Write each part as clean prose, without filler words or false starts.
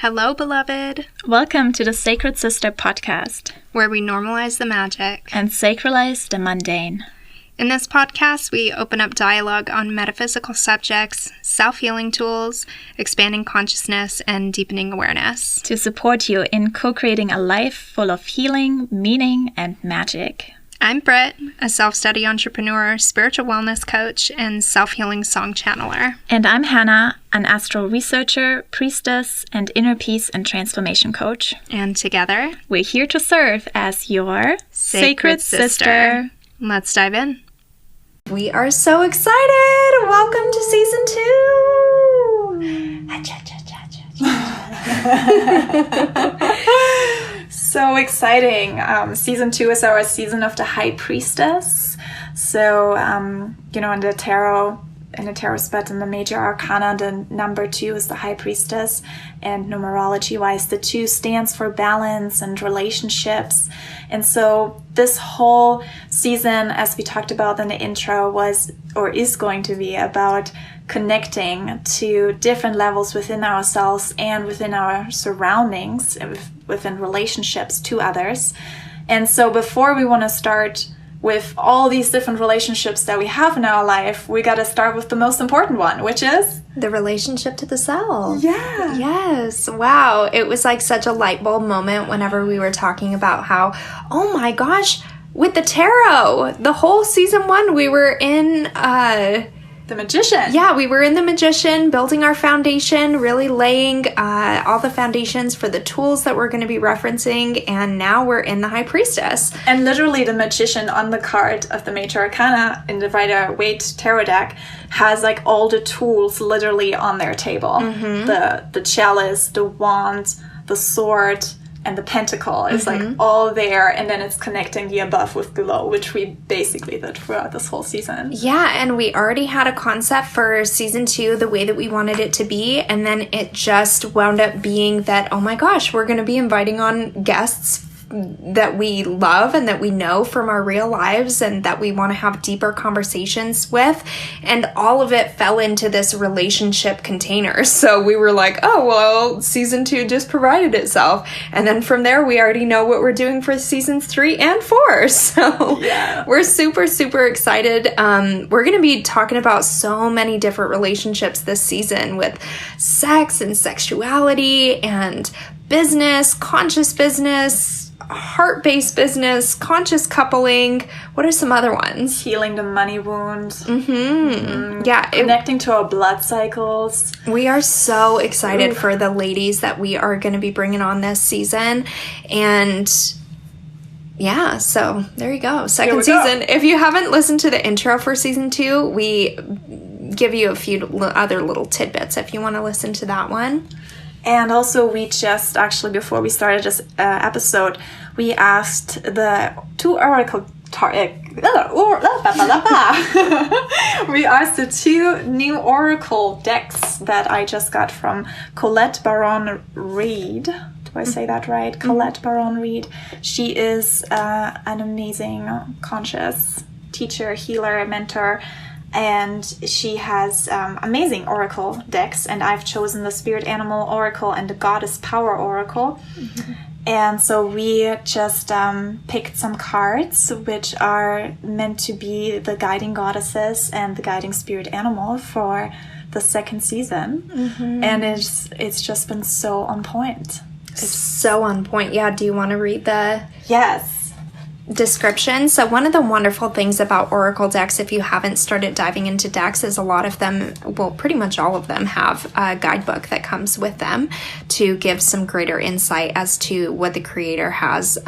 Hello, beloved. Welcome to the Sacred Sister podcast, where we normalize the magic and sacralize the mundane. In this podcast, we open up dialogue on metaphysical subjects, self-healing tools, expanding consciousness, and deepening awareness. To support you in co-creating a life full of healing, meaning, and magic. I'm Britt, a self-study entrepreneur, spiritual wellness coach, and self-healing song channeler. And I'm Hannah, an astral researcher, priestess, and inner peace and transformation coach. And together, we're here to serve as your Sacred Sister. Let's dive in. We are so excited! Welcome to season 2! So exciting. Season 2 is our season of the High Priestess. So, in the tarot spot in the major arcana, the number 2 is the High Priestess. And numerology-wise, the 2 stands for balance and relationships. And so this whole season, as we talked about in the intro, is going to be about connecting to different levels within ourselves and within our surroundings, within relationships to others. And so before we want to start with all these different relationships that we have in our life, we got to start with the most important one, which is the relationship to the self. Yeah. Yes. Wow. It was like such a light bulb moment whenever we were talking about how, oh my gosh, with the tarot, the whole season 1, we were in the Magician. Yeah, we were in the Magician, building our foundation, really laying all the foundations for the tools that we're going to be referencing, and now we're in the High Priestess. And literally the Magician on the card of the Major Arcana in the Rider-Waite tarot deck has like all the tools literally on their table. Mm-hmm. The chalice, the wand, the sword, and the pentacle is like all there, and then it's connecting the above with below, which we basically did throughout this whole season. Yeah, and we already had a concept for season 2, the way that we wanted it to be, and then it just wound up being that, oh my gosh, we're going to be inviting on guests that we love and that we know from our real lives and that we want to have deeper conversations with, and all of it fell into this relationship container. So we were like, oh, well, season 2 just provided itself, and then from there we already know what we're doing for seasons 3 and 4. So yeah. We're super, super excited. We're going to be talking about so many different relationships this season, with sex and sexuality and business, conscious business, heart-based business, conscious coupling. What are some other ones? Healing the money wound. Yeah. Connecting to our blood cycles. We are so excited for the ladies that we are going to be bringing on this season. And yeah, so there you go. Second season. If you haven't listened to the intro for season 2, we give you a few other little tidbits if you want to listen to that one. And also, we just, actually, before we started this episode, we asked the 2 oracle... we asked the 2 new oracle decks that I just got from Colette Baron Reid. Do I say that right? Colette Baron Reid. She is an amazing conscious teacher, healer, mentor, and she has amazing oracle decks, and I've chosen the Spirit Animal Oracle and the Goddess Power Oracle. Mm-hmm. And so we just picked some cards which are meant to be the guiding goddesses and the guiding spirit animal for the second season. Mm-hmm. And it's just been so on point. It's so on point. Yeah, do you want to read the... Yes. Description. So one of the wonderful things about oracle decks, if you haven't started diving into decks, is a lot of them, well, pretty much all of them, have a guidebook that comes with them to give some greater insight as to what the creator has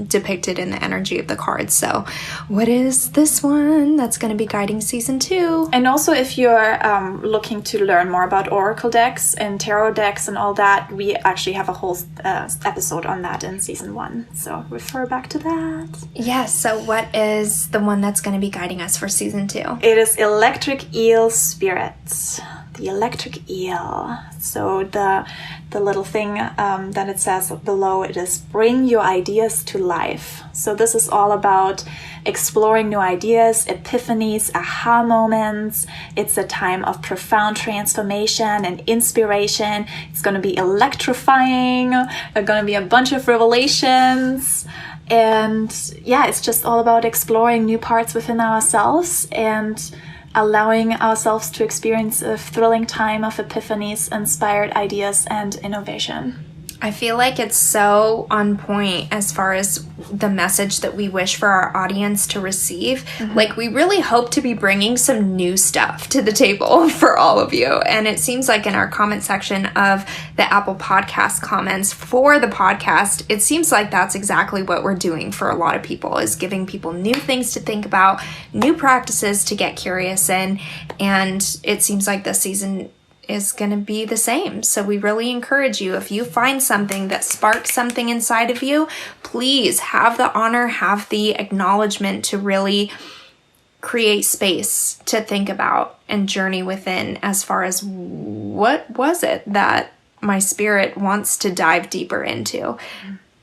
depicted in the energy of the cards. So what is this one that's going to be guiding season 2? And also, if you're looking to learn more about oracle decks and tarot decks and all that, we actually have a whole episode on that in season 1. So refer back to that. Yes, so what is the one that's going to be guiding us for season 2? It is Electric Eel Spirits. the electric eel. So the little thing that it says below it is bring your ideas to life. So this is all about exploring new ideas, epiphanies, aha moments. It's a time of profound transformation and inspiration. It's going to be electrifying. There are going to be a bunch of revelations. And yeah, it's just all about exploring new parts within ourselves and allowing ourselves to experience a thrilling time of epiphanies, inspired ideas, and innovation. I feel like it's so on point as far as the message that we wish for our audience to receive. Like, we really hope to be bringing some new stuff to the table for all of you. And it seems like in our comment section of the Apple Podcast comments for the podcast, it seems like that's exactly what we're doing for a lot of people, is giving people new things to think about, new practices to get curious in. And it seems like this season is going to be the same. So we really encourage you, if you find something that sparks something inside of you, please have the honor, have the acknowledgement to really create space to think about and journey within, as far as what was it that my spirit wants to dive deeper into.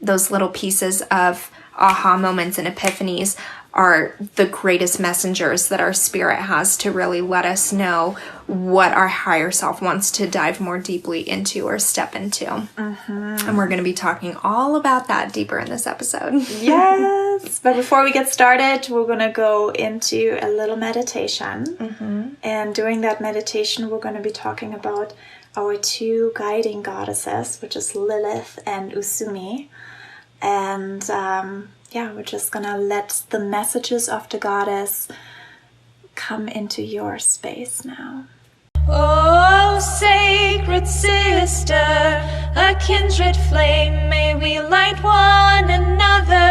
Those little pieces of aha moments and epiphanies are the greatest messengers that our spirit has to really let us know what our higher self wants to dive more deeply into or step into. And we're going to be talking all about that deeper in this episode. Yes. But before we get started, we're going to go into a little meditation. And during that meditation, we're going to be talking about our two guiding goddesses, which is Lilith and Usumi. And yeah, we're just gonna let the messages of the goddess come into your space now. Oh, sacred sister, a kindred flame, may we light one another.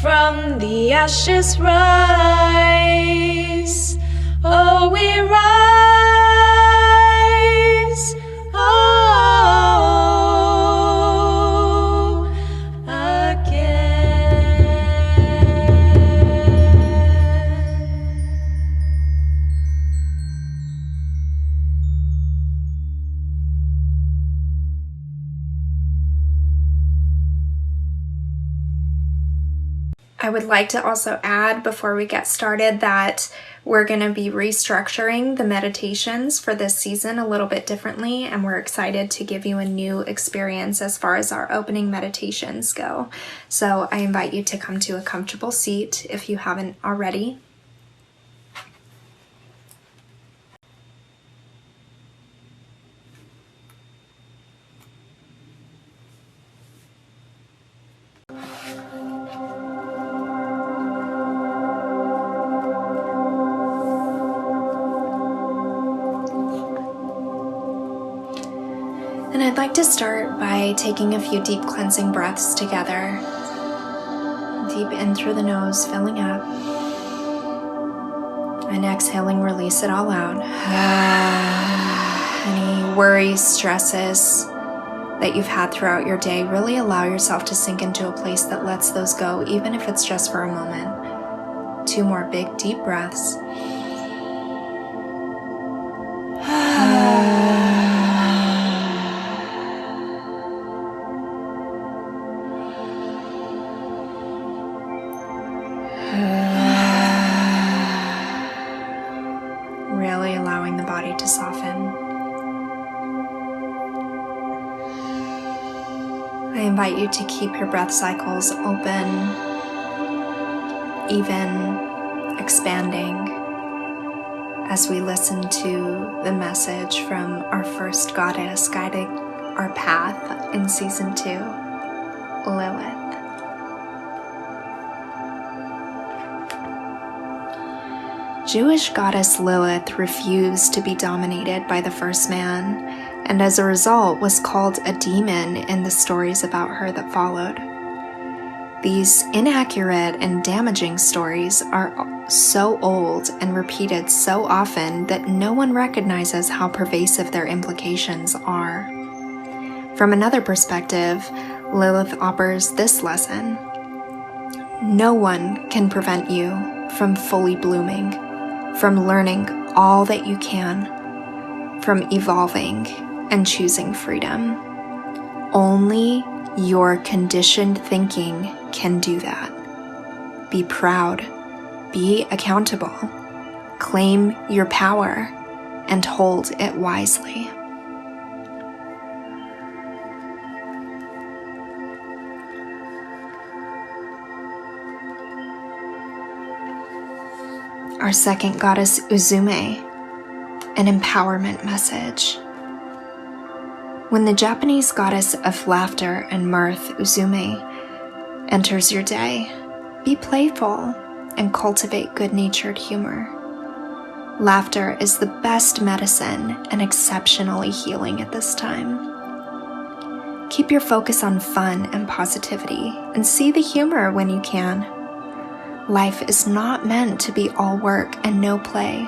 From the ashes rise, oh, we rise, oh. I would like to also add before we get started that we're going to be restructuring the meditations for this season a little bit differently, and we're excited to give you a new experience as far as our opening meditations go. So I invite you to come to a comfortable seat if you haven't already. And I'd like to start by taking a few deep cleansing breaths together. Deep in through the nose, filling up. And exhaling, release it all out. Any worries, stresses that you've had throughout your day, really allow yourself to sink into a place that lets those go, even if it's just for a moment. 2 more big, deep breaths. Really allowing the body to soften. I invite you to keep your breath cycles open, even, expanding, as we listen to the message from our first goddess guiding our path in season 2, Lilith. Jewish goddess Lilith refused to be dominated by the first man, and as a result was called a demon in the stories about her that followed. These inaccurate and damaging stories are so old and repeated so often that no one recognizes how pervasive their implications are. From another perspective, Lilith offers this lesson: no one can prevent you from fully blooming, from learning all that you can from evolving and choosing freedom. Only your conditioned thinking can do that. Be proud, be accountable, claim your power, and hold it wisely. Our second goddess, Uzume, an empowerment message. When the Japanese goddess of laughter and mirth, Uzume, enters your day, be playful and cultivate good-natured humor. Laughter is the best medicine and exceptionally healing at this time. Keep your focus on fun and positivity and see the humor when you can. Life is not meant to be all work and no play,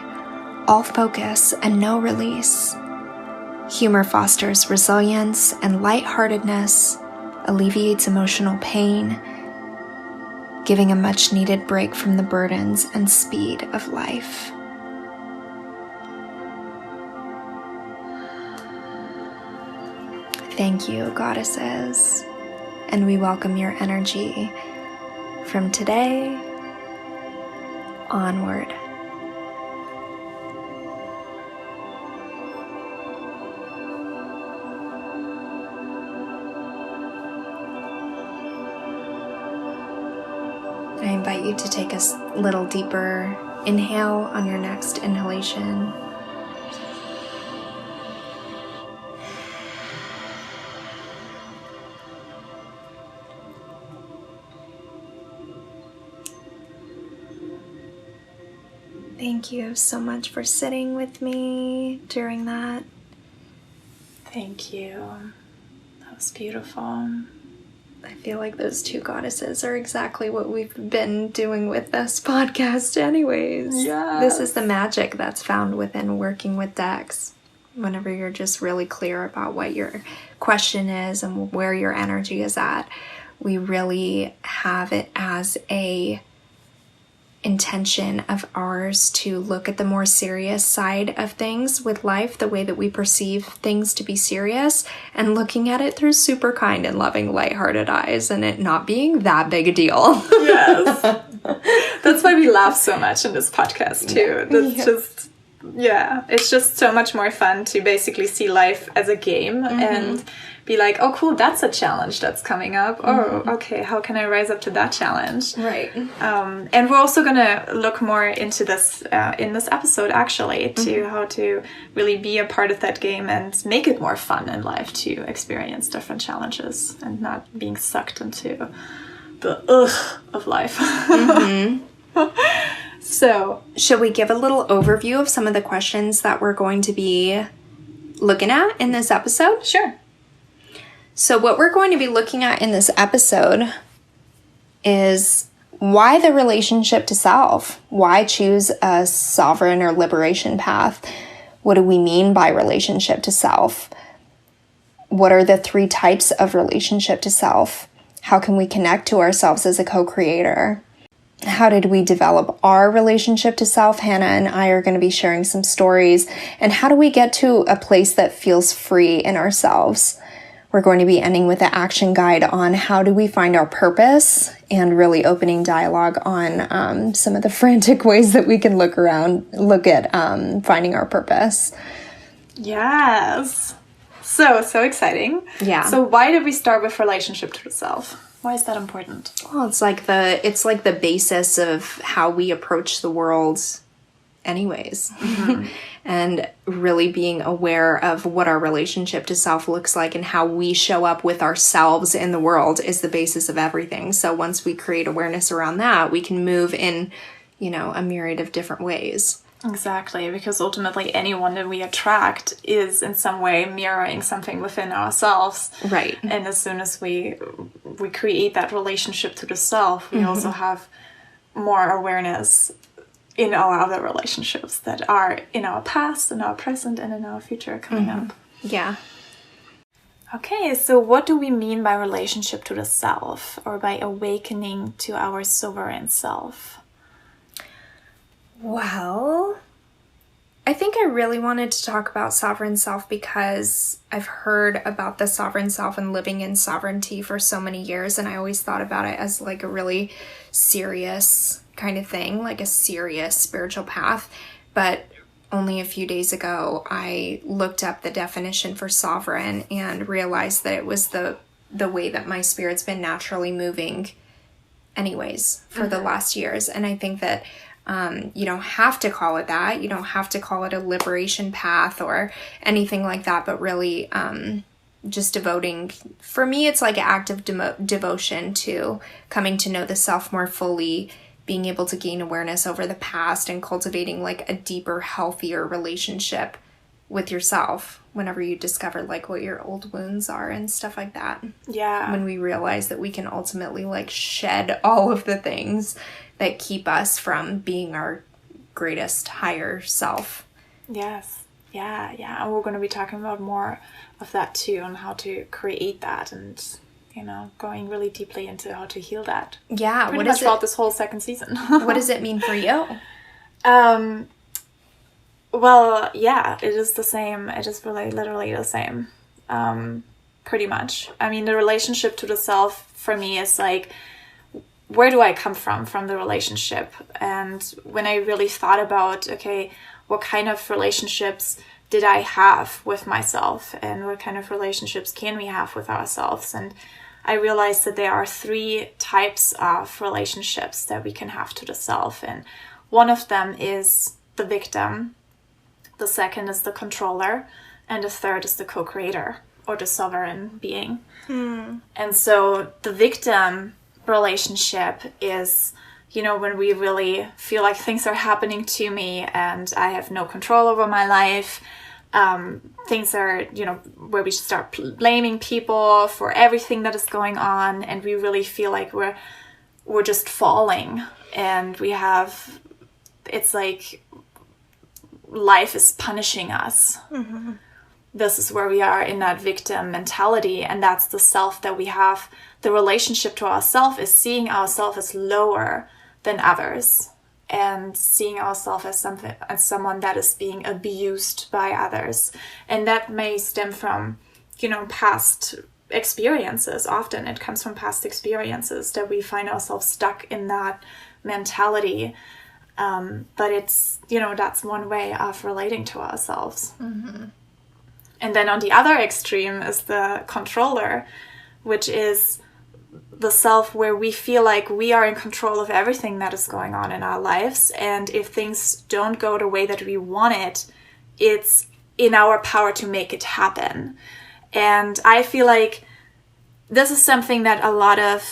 all focus and no release. Humor fosters resilience and lightheartedness, alleviates emotional pain, giving a much-needed break from the burdens and speed of life. Thank you, goddesses, and we welcome your energy from today onward. I invite you to take a little deeper inhale on your next inhalation. Thank you so much for sitting with me during that. Thank you. That was beautiful. I feel like those two goddesses are exactly what we've been doing with this podcast anyways. Yes. This is the magic that's found within working with decks. Whenever you're just really clear about what your question is and where your energy is at, we really have it as a intention of ours to look at the more serious side of things with life, the way that we perceive things to be serious, and looking at it through super kind and loving, lighthearted eyes, and it not being that big a deal. Yes. That's why we laugh so much in this podcast too. It's just so much more fun to basically see life as a game and be like, oh cool, that's a challenge that's coming up. Oh, okay, how can I rise up to that challenge? Right. And we're also going to look more into this in this episode, actually, to how to really be a part of that game and make it more fun in life to experience different challenges and not being sucked into the ugh of life. So, should we give a little overview of some of the questions that we're going to be looking at in this episode? Sure. So what we're going to be looking at in this episode is why the relationship to self? Why choose a sovereign or liberation path? What do we mean by relationship to self? What are the 3 types of relationship to self? How can we connect to ourselves as a co-creator? How did we develop our relationship to self? Hannah and I are going to be sharing some stories. And how do we get to a place that feels free in ourselves? We're going to be ending with an action guide on how do we find our purpose and really opening dialogue on some of the frantic ways that we can look at finding our purpose. Yes. So exciting. Yeah. So why did we start with relationship to the self? Why is that important? Well, it's like the basis of how we approach the world anyways. And really being aware of what our relationship to self looks like and how we show up with ourselves in the world is the basis of everything. So once we create awareness around that, we can move in, a myriad of different ways. Exactly, because ultimately anyone that we attract is in some way mirroring something within ourselves. Right. And as soon as we create that relationship to the self, we also have more awareness in all other relationships that are in our past, in our present, and in our future coming up. Yeah. Okay, so what do we mean by relationship to the self, or by awakening to our sovereign self? Well, I think I really wanted to talk about sovereign self because I've heard about the sovereign self and living in sovereignty for so many years, and I always thought about it as like a really serious kind of thing, like a serious spiritual path. But only a few days ago, I looked up the definition for sovereign and realized that it was the way that my spirit's been naturally moving anyways for the last years. And I think that you don't have to call it that. You don't have to call it a liberation path or anything like that, but really just devoting, for me, it's like an act of devotion to coming to know the self more fully, being able to gain awareness over the past and cultivating like a deeper, healthier relationship with yourself whenever you discover like what your old wounds are and stuff like that. Yeah. When we realize that we can ultimately like shed all of the things that keep us from being our greatest higher self. Yes. Yeah. And we're going to be talking about more of that too, and how to create that, and going really deeply into how to heal that. Yeah. Pretty much throughout this whole second season. What does it mean for you? Well, yeah, it is the same. It is really literally the same. Pretty much. I mean, the relationship to the self for me is like, where do I come from the relationship? And when I really thought about, okay, what kind of relationships did I have with myself, and what kind of relationships can we have with ourselves? And I realized that there are 3 types of relationships that we can have to the self. And one of them is the victim. The second is the controller. And the third is the co-creator, or the sovereign being. And so the victim relationship is, when we really feel like things are happening to me and I have no control over my life. Things are, where we start blaming people for everything that is going on, and we really feel like we're just falling, and it's like life is punishing us. Mm-hmm. This is where we are in that victim mentality, and that's the self that we have. The relationship to ourself is seeing ourselves as lower than others, and seeing ourselves as someone that is being abused by others. And that may stem from, past experiences. Often it comes from past experiences that we find ourselves stuck in that mentality. But it's, that's one way of relating to ourselves. Mm-hmm. And then on the other extreme is the controller, which is the self where we feel like we are in control of everything that is going on in our lives. And if things don't go the way that we want it, it's in our power to make it happen. And I feel like this is something that a lot of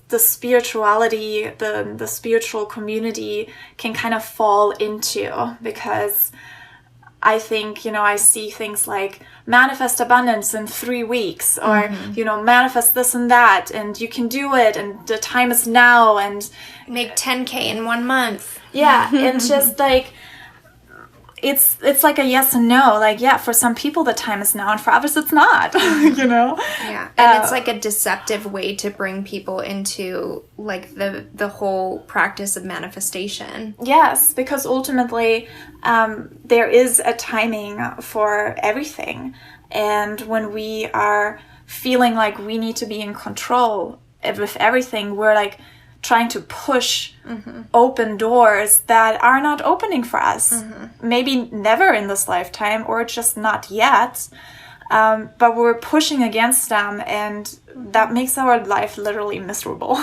the spirituality, the spiritual community can kind of fall into, because I think, I see things like manifest abundance in 3 weeks, or, manifest this and that, and you can do it, and the time is now, and make 10K in 1 month. Yeah, it's just like, it's like a yes and no. Like, yeah, for some people the time is now, and for others it's not, Yeah, and it's like a deceptive way to bring people into like the whole practice of manifestation. Yes, because ultimately there is a timing for everything. And when we are feeling like we need to be in control with everything, we're like trying to push open doors that are not opening for us. Maybe never in this lifetime, or just not yet. But we're pushing against them, and that makes our life literally miserable.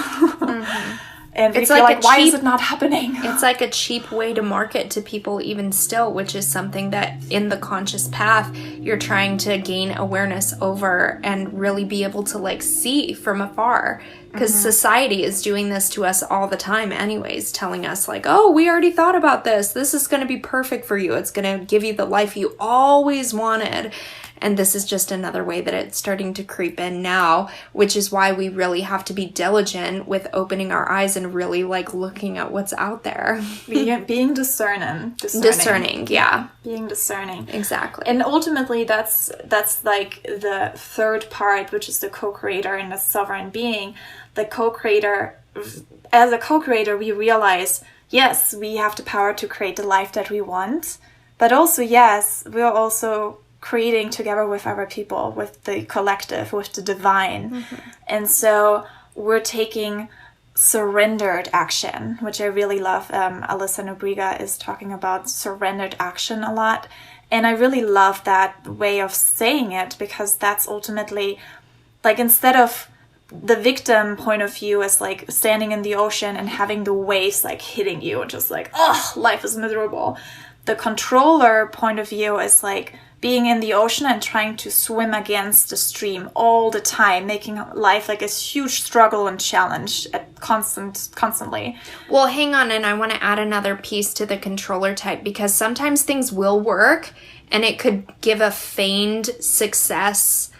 And we feel like, why is it not happening? It's like a cheap way to market to people even still, which is something that in the conscious path, you're trying to gain awareness over and really be able to like see from afar. Because society is doing this to us all the time anyways, telling us like, oh, we already thought about this. This is going to be perfect for you. It's going to give you the life you always wanted. And this is just another way that it's starting to creep in now, which is why we really have to be diligent with opening our eyes and really like looking at what's out there. Being discerning. Yeah. Being discerning. Exactly. And ultimately that's like the third part, which is the co-creator and the sovereign being. The co-creator, as a co-creator, we realize yes, we have the power to create the life that we want, but also, yes, we're also creating together with other people, with the collective, with the divine. And so we're taking surrendered action, which I really love. Alyssa Nobriga is talking about surrendered action a lot. And I really love that way of saying it, because that's ultimately, like, instead of the victim point of view is like standing in the ocean and having the waves like hitting you and just like, oh, life is miserable. The controller point of view is like being in the ocean and trying to swim against the stream all the time, making life like a huge struggle and challenge constantly. Well, hang on, and I want to add another piece to the controller type, because sometimes things will work and it could give a feigned success,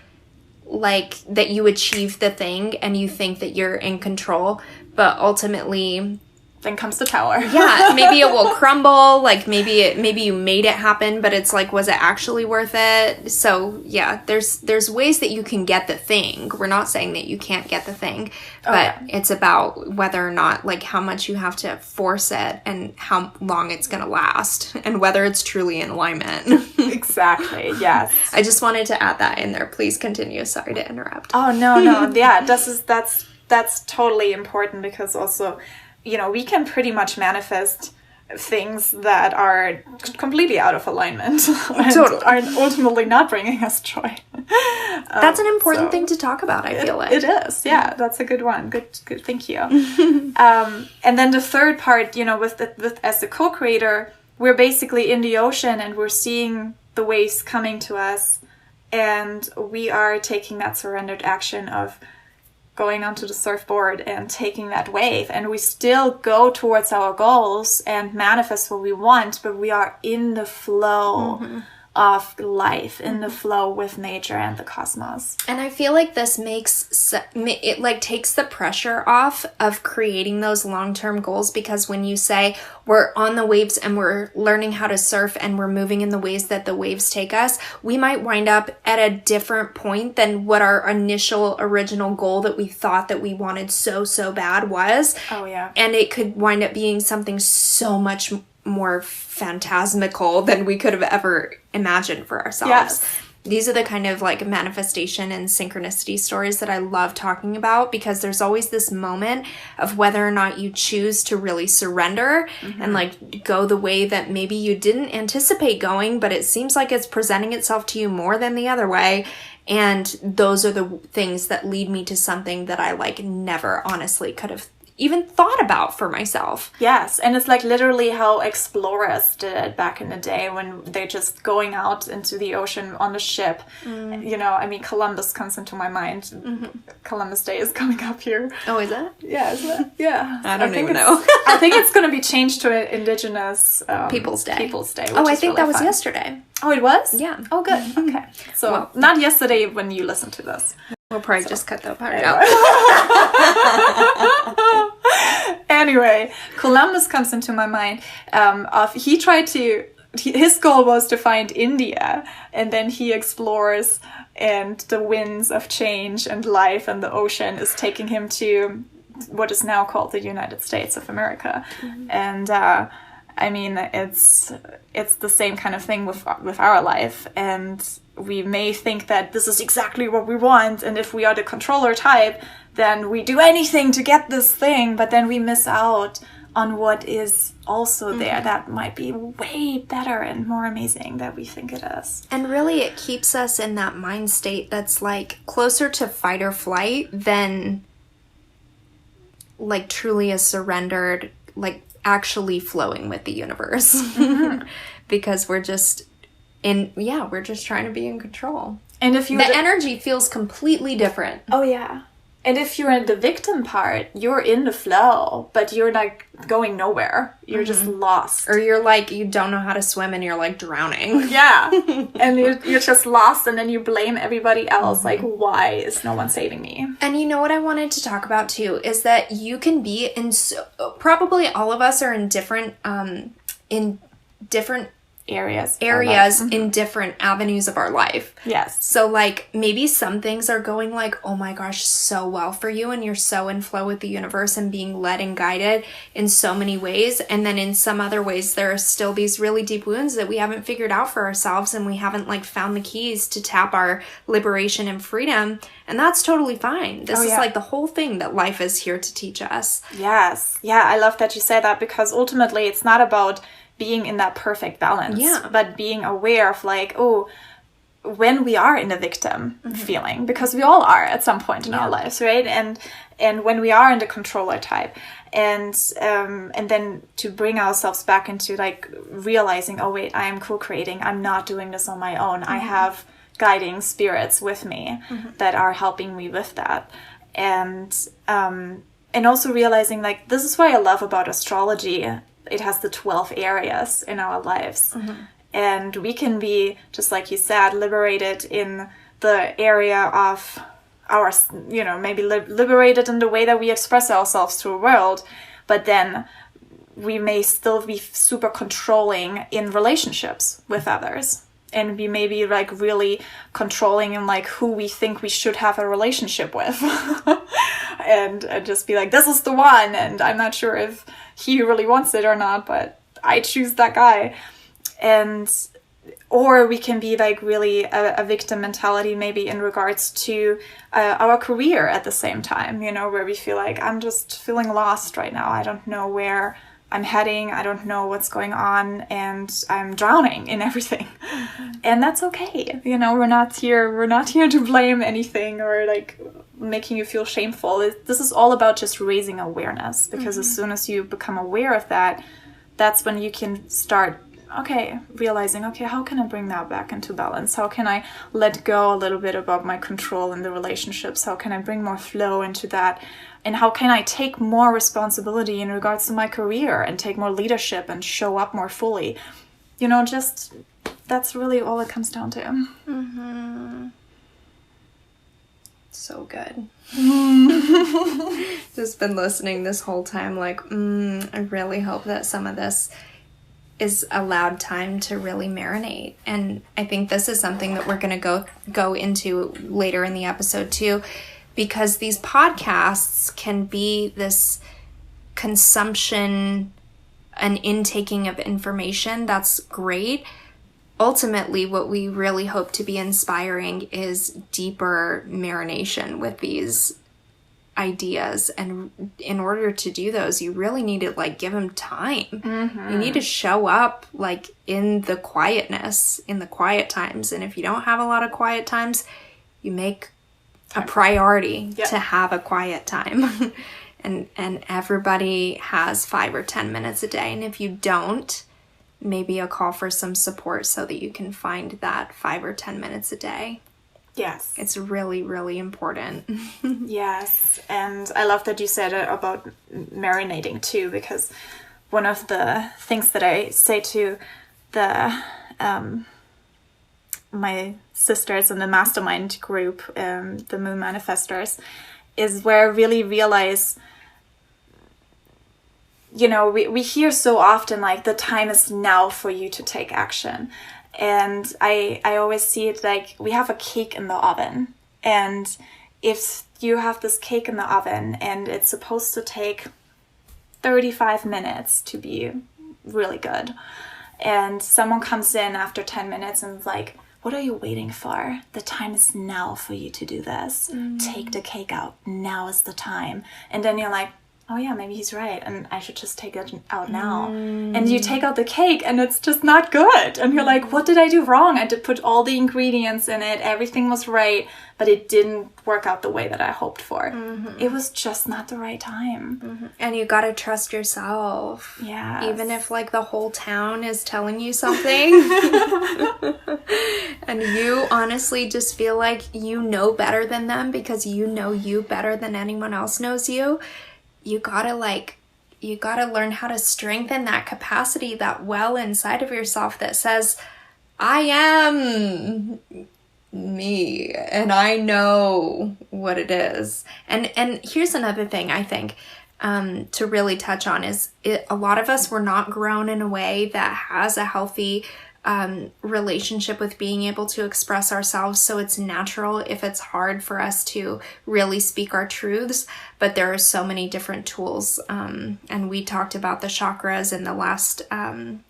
like that you achieve the thing and you think that you're in control, but ultimately then comes the tower. Yeah, maybe it will crumble, like maybe you made it happen, but it's like, was it actually worth it? So yeah, there's ways that you can get the thing. We're not saying that you can't get the thing, but it's about whether or not, like, how much you have to force it and how long it's gonna last and whether it's truly in alignment. Exactly, yes. I just wanted to add that in there. Please continue. Sorry to interrupt. Oh, no. Yeah, that's totally important, because also, you know, we can pretty much manifest things that are completely out of alignment and are ultimately not bringing us joy. That's an important thing to talk about, I feel like. It is, yeah. That's a good one. Good, thank you. And then the third part, you know, with as the co-creator, we're basically in the ocean and we're seeing the waves coming to us, and we are taking that surrendered action of going onto the surfboard and taking that wave, and we still go towards our goals and manifest what we want, but we are in the flow of life, in the flow with nature and the cosmos. And I feel like this makes it, like, takes the pressure off of creating those long-term goals, because when you say we're on the waves and we're learning how to surf and we're moving in the ways that the waves take us, we might wind up at a different point than what our initial original goal that we thought that we wanted so bad was. Oh yeah. And it could wind up being something so much more phantasmical than we could have ever imagined for ourselves. Yes. These are the kind of like manifestation and synchronicity stories that I love talking about, because there's always this moment of whether or not you choose to really surrender and like go the way that maybe you didn't anticipate going, but it seems like it's presenting itself to you more than the other way. And those are the things that lead me to something that I like never honestly could have even thought about for myself. Yes, and it's like literally how explorers did it back in the day, when they're just going out into the ocean on a ship. You know, I mean, Columbus comes into my mind. Columbus Day is coming up here. Oh, is it? Yeah, is it? Yeah. I don't even know. I think it's going to be changed to an Indigenous People's Day. People's Day. Oh, I think really that was fun. Yesterday. Oh, it was? Yeah. Oh, good. Okay. So, not yesterday when you listen to this. We'll probably just cut that part out. Anyway, Columbus comes into my mind. His goal was to find India, and then he explores, and the winds of change and life and the ocean is taking him to what is now called the United States of America. And I mean, it's the same kind of thing with our life, and we may think that this is exactly what we want, and if we are the controller type, then we do anything to get this thing, but then we miss out on what is also there that might be way better and more amazing than we think it is. And really, it keeps us in that mind state that's like closer to fight or flight than like truly a surrendered, like actually flowing with the universe. Because we're just we're just trying to be in control. And if you the energy feels completely different. Oh yeah. And if you're in the victim part, you're in the flow, but you're like going nowhere. You're just lost. Or you're like, you don't know how to swim and you're like drowning. Yeah. And you're just lost, and then you blame everybody else. Like, why is no one saving me? And you know what I wanted to talk about too is that you can be in probably all of us are in different areas in different avenues of our life. Yes. So like maybe some things are going like, oh my gosh, so well for you, and you're so in flow with the universe and being led and guided in so many ways. And then in some other ways, there are still these really deep wounds that we haven't figured out for ourselves, and we haven't like found the keys to tap our liberation and freedom. And that's totally fine. This is like the whole thing that life is here to teach us. Yes. Yeah, I love that you say that, because ultimately it's not about being in that perfect balance, but being aware of like, oh, when we are in the victim feeling, because we all are at some point in our lives, right? And when we are in the controller type, and then to bring ourselves back into like realizing, oh wait, I am co-creating. I'm not doing this on my own. I have guiding spirits with me that are helping me with that. And also realizing like, this is what I love about astrology. It has the 12 areas in our lives. And we can be, just like you said, liberated in the area of our, you know, maybe liberated in the way that we express ourselves to the world, but then we may still be super controlling in relationships with others. And we may be like really controlling in like who we think we should have a relationship with. and just be like, this is the one, and I'm not sure if he really wants it or not, but I choose that guy. And or we can be like really a victim mentality, maybe in regards to our career at the same time, you know, where we feel like, I'm just feeling lost right now. I don't know where I'm heading. I don't know what's going on, and I'm drowning in everything. And that's okay. You know, we're not here to blame anything or like making you feel shameful. This is all about just raising awareness, because as soon as you become aware of that, that's when you can start realizing, how can I bring that back into balance? How can I let go a little bit about my control in the relationships? How can I bring more flow into that? And how can I take more responsibility in regards to my career and take more leadership and show up more fully? You know, just that's really all it comes down to. So good. Just been listening this whole time like, I really hope that some of this is allowed time to really marinate. And I think this is something that we're going to go into later in the episode too, because these podcasts can be this consumption and intaking of information. That's great. Ultimately, what we really hope to be inspiring is deeper marination with these ideas. And in order to do those, you really need to like give them time. You need to show up like in the quietness, in the quiet times. And if you don't have a lot of quiet times, you make a priority to have a quiet time. and everybody has 5 or 10 minutes a day. And if you don't, maybe a call for some support so that you can find that 5 or 10 minutes a day. Yes. It's really, really important. Yes. And I love that you said it about marinating too, because one of the things that I say to the my sisters in the mastermind group, the Moon Manifestors, is where I really realize, you know, we hear so often like the time is now for you to take action. And I always see it like we have a cake in the oven. And if you have this cake in the oven and it's supposed to take 35 minutes to be really good, and someone comes in after 10 minutes and is like, what are you waiting for? The time is now for you to do this. Take the cake out. Now is the time. And then you're like, oh yeah, maybe he's right, and I should just take it out now. And you take out the cake and it's just not good. And you're like, what did I do wrong? I did put all the ingredients in it. Everything was right, but it didn't work out the way that I hoped for. It was just not the right time. And you gotta trust yourself. Yeah. Even if like the whole town is telling you something. And you honestly just feel like you know better than them because you know you better than anyone else knows you. You gotta learn how to strengthen that capacity, that well inside of yourself that says, I am me and I know what it is. And here's another thing I think to really touch on is a lot of us were not grown in a way that has a healthy relationship with being able to express ourselves. So it's natural if it's hard for us to really speak our truths, but there are so many different tools. And we talked about the chakras in the last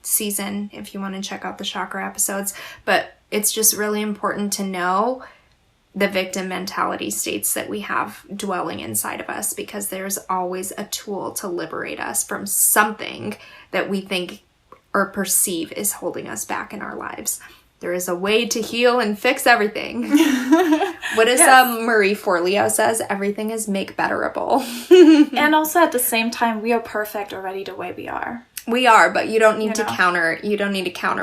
season, if you want to check out the chakra episodes. But it's just really important to know the victim mentality states that we have dwelling inside of us, because there's always a tool to liberate us from something that we think or perceive is holding us back in our lives. There is a way to heal and fix everything. What is Marie Forleo says, everything is make betterable. And also at the same time, we are perfect already the way we are. We are, but you don't need to counter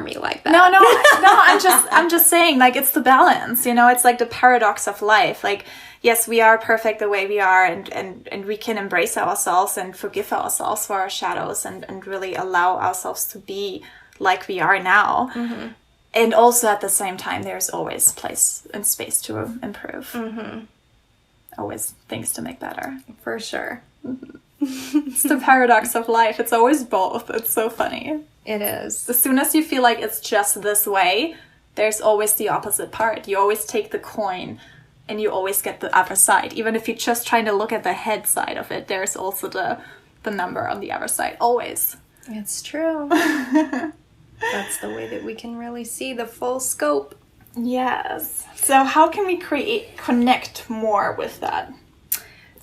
me like that. No, I'm just saying, like, it's the balance, it's like the paradox of life. Like, yes, we are perfect the way we are, and we can embrace ourselves and forgive ourselves for our shadows and really allow ourselves to be like we are now. Mm-hmm. And also at the same time, there's always place and space to improve. Mm-hmm. Always things to make better. For sure. Mm-hmm. It's the paradox of life. It's always both. It's so funny. It is. As soon as you feel like it's just this way, there's always the opposite part. You always take the coin and you always get the other side. Even if you're just trying to look at the head side of it, there's also the number on the other side. Always. It's true. That's the way that we can really see the full scope. Yes. So how can we connect more with that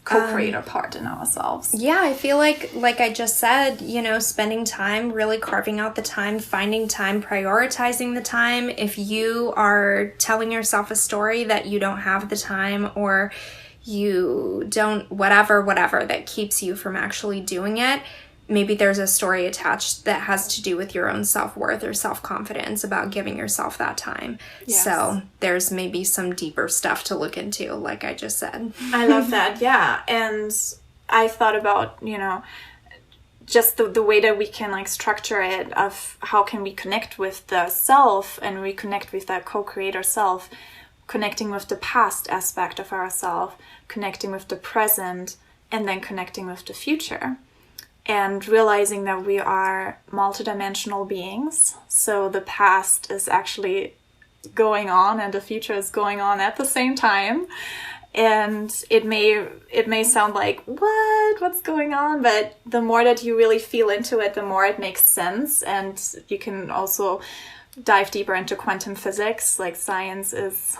co-creator part in ourselves? Yeah, I feel like I just said, spending time, really carving out the time, finding time, prioritizing the time. If you are telling yourself a story that you don't have the time, or you don't, whatever that keeps you from actually doing it, maybe there's a story attached that has to do with your own self-worth or self-confidence about giving yourself that time. Yes. So there's maybe some deeper stuff to look into, like I just said. I love that, yeah. And I thought about, just the way that we can like structure it, of how can we connect with the self and reconnect with that co-creator self, connecting with the past aspect of ourself, connecting with the present, and then connecting with the future. And realizing that we are multidimensional beings. So the past is actually going on and the future is going on at the same time. And it may sound like, what's going on? But the more that you really feel into it, the more it makes sense. And you can also dive deeper into quantum physics. Like science is,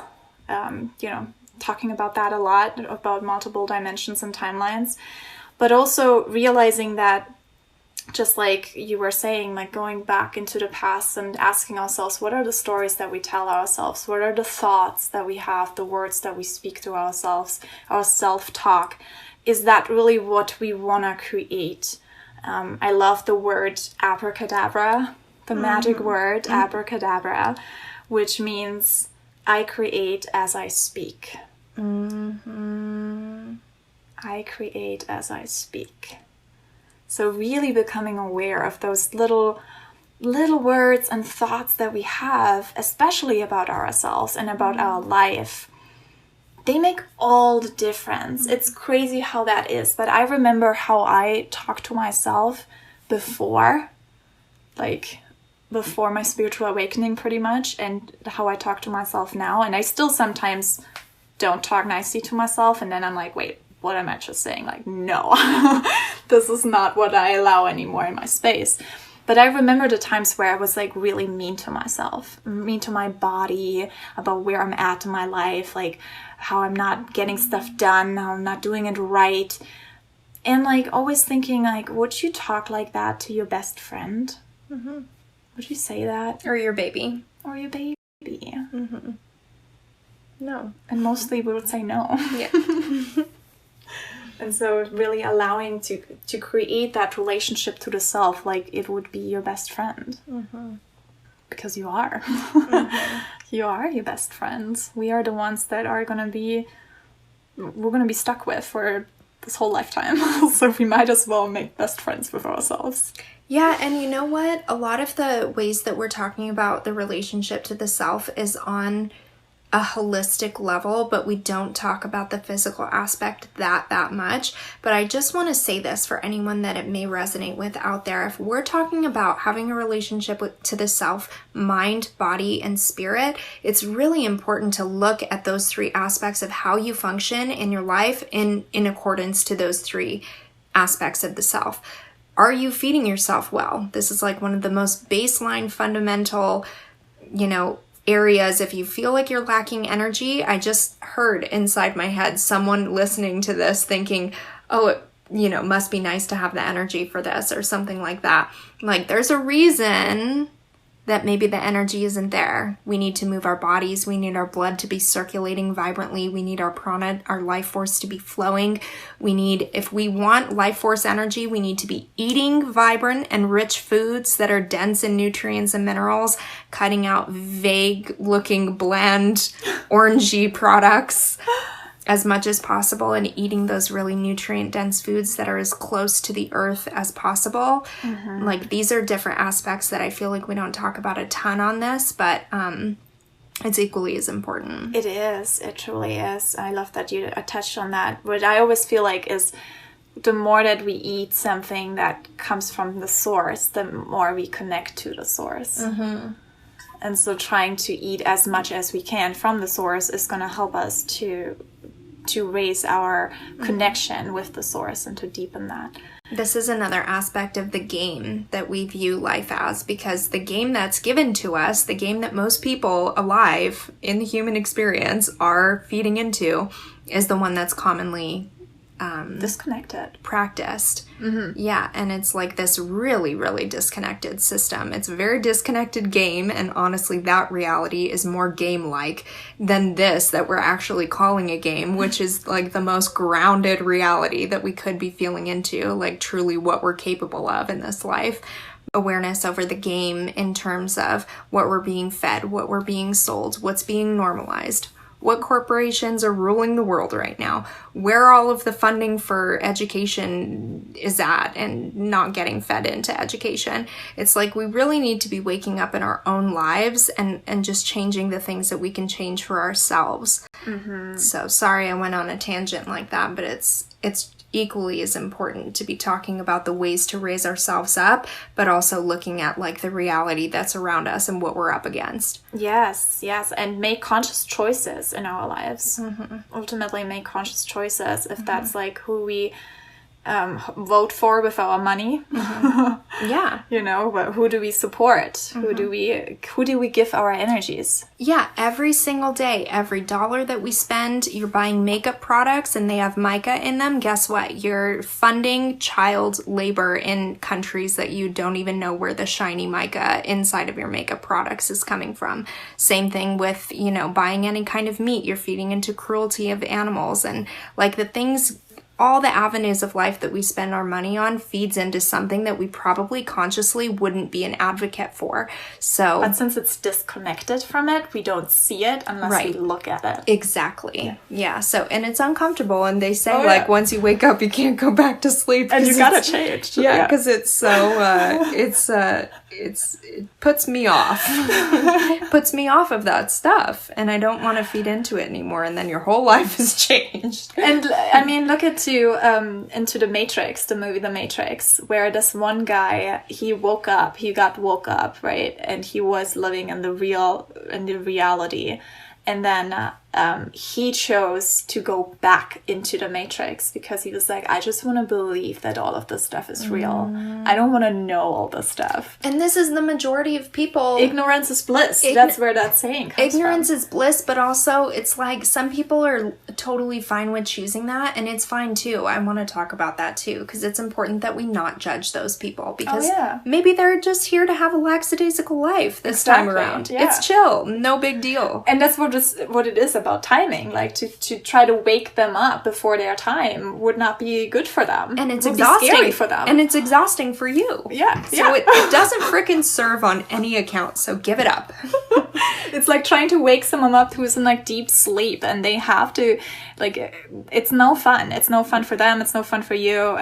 talking about that a lot, about multiple dimensions and timelines. But also realizing that, just like you were saying, like going back into the past and asking ourselves, what are the stories that we tell ourselves? What are the thoughts that we have, the words that we speak to ourselves, our self-talk? Is that really what we want to create? I love the word abracadabra, the magic word abracadabra, which means I create as I speak. Mm-hmm. I create as I speak. So really becoming aware of those little words and thoughts that we have, especially about ourselves and about our life. They make all the difference. It's crazy how that is. But I remember how I talked to myself before my spiritual awakening pretty much, and how I talk to myself now. And I still sometimes don't talk nicely to myself, and then I'm like, wait, what am I just saying? Like, no, this is not what I allow anymore in my space. But I remember the times where I was like really mean to myself, mean to my body, about where I'm at in my life, like how I'm not getting stuff done, how I'm not doing it right. And like always thinking like, would you talk like that to your best friend? Mm-hmm. Would you say that? Or your baby. Or your baby. Mm-hmm. No. And mostly we would say no. Yeah. And so really allowing to create that relationship to the self like it would be your best friend. Mm-hmm. Because you are. Mm-hmm. You are your best friends. We are the ones that we're going to be stuck with for this whole lifetime. So we might as well make best friends with ourselves. Yeah, and you know what? A lot of the ways that we're talking about the relationship to the self is on a holistic level, but we don't talk about the physical aspect that much. But I just want to say this for anyone that it may resonate with out there. If we're talking about having a relationship to the self, mind, body, and spirit, it's really important to look at those three aspects of how you function in your life in accordance to those three aspects of the self. Are you feeding yourself well? This is like one of the most baseline, fundamental, areas. If you feel like you're lacking energy, I just heard inside my head someone listening to this thinking, oh, it must be nice to have the energy for this or something like that. Like, there's a reason that maybe the energy isn't there. We need to move our bodies. We need our blood to be circulating vibrantly. We need our prana, our life force, to be flowing. If we want life force energy, we need to be eating vibrant and rich foods that are dense in nutrients and minerals, cutting out vague looking, bland, orangey products as much as possible, and eating those really nutrient dense foods that are as close to the earth as possible. Mm-hmm. Like, these are different aspects that I feel like we don't talk about a ton on this, but it's equally as important. It is. It truly is. I love that you touched on that. What I always feel like is the more that we eat something that comes from the source, the more we connect to the source. Mm-hmm. And so trying to eat as much as we can from the source is going to help us to raise our connection with the source and to deepen that. This is another aspect of the game that we view life as, because the game that's given to us, the game that most people alive in the human experience are feeding into, is the one that's commonly disconnected, practiced. Mm-hmm. Yeah, and it's like this really, really disconnected system. It's a very disconnected game, and honestly, that reality is more game-like than this that we're actually calling a game, which is like the most grounded reality that we could be feeling into, like truly what we're capable of in this life. Awareness over the game in terms of what we're being fed, what we're being sold, what's being normalized, what corporations are ruling the world right now, where all of the funding for education is at and not getting fed into education. It's like we really need to be waking up in our own lives and just changing the things that we can change for ourselves. Mm-hmm. So sorry I went on a tangent like that, but it's equally as important to be talking about the ways to raise ourselves up, but also looking at like the reality that's around us and what we're up against. Yes, and make conscious choices in our lives. Mm-hmm. Ultimately make conscious choices if that's like who we vote for with our money. Mm-hmm. Yeah. But who do we support? Mm-hmm. Who do we give our energies? Yeah, every single day, every dollar that we spend, you're buying makeup products and they have mica in them. Guess what? You're funding child labor in countries that you don't even know where the shiny mica inside of your makeup products is coming from. Same thing with, buying any kind of meat. You're feeding into cruelty of animals, and like the things, all the avenues of life that we spend our money on feeds into something that we probably consciously wouldn't be an advocate for. But since it's disconnected from it, we don't see it unless we look at it. Exactly. Yeah. So, and it's uncomfortable. And they say once you wake up, you can't go back to sleep. And you gotta change. Yeah, because it's so, it puts me off. Puts me off of that stuff. And I don't want to feed into it anymore. And then your whole life has changed. And I mean, look at into the Matrix, the movie The Matrix, where this one guy, he woke up, right? And he was living in the reality. And then he chose to go back into the Matrix because he was like, I just want to believe that all of this stuff is real. I don't want to know all this stuff. And this is the majority of people. Ignorance is bliss. That's where that saying comes Ignorance from. is bliss, but also it's like some people are totally fine with choosing that, and it's fine too. I want to talk about that too, because it's important that we not judge those people, because maybe they're just here to have a lackadaisical life this time around. Yeah. It's chill. No big deal. And that's what it is about timing. Like to try to wake them up before their time would not be good for them. And it's exhausting. Be scary for them. And it's exhausting for you. Yeah. So it doesn't frickin' serve on any account, so give it up. It's like trying to wake someone up who's in like deep sleep, and they have to, like, it's no fun. It's no fun for them. It's no fun for you.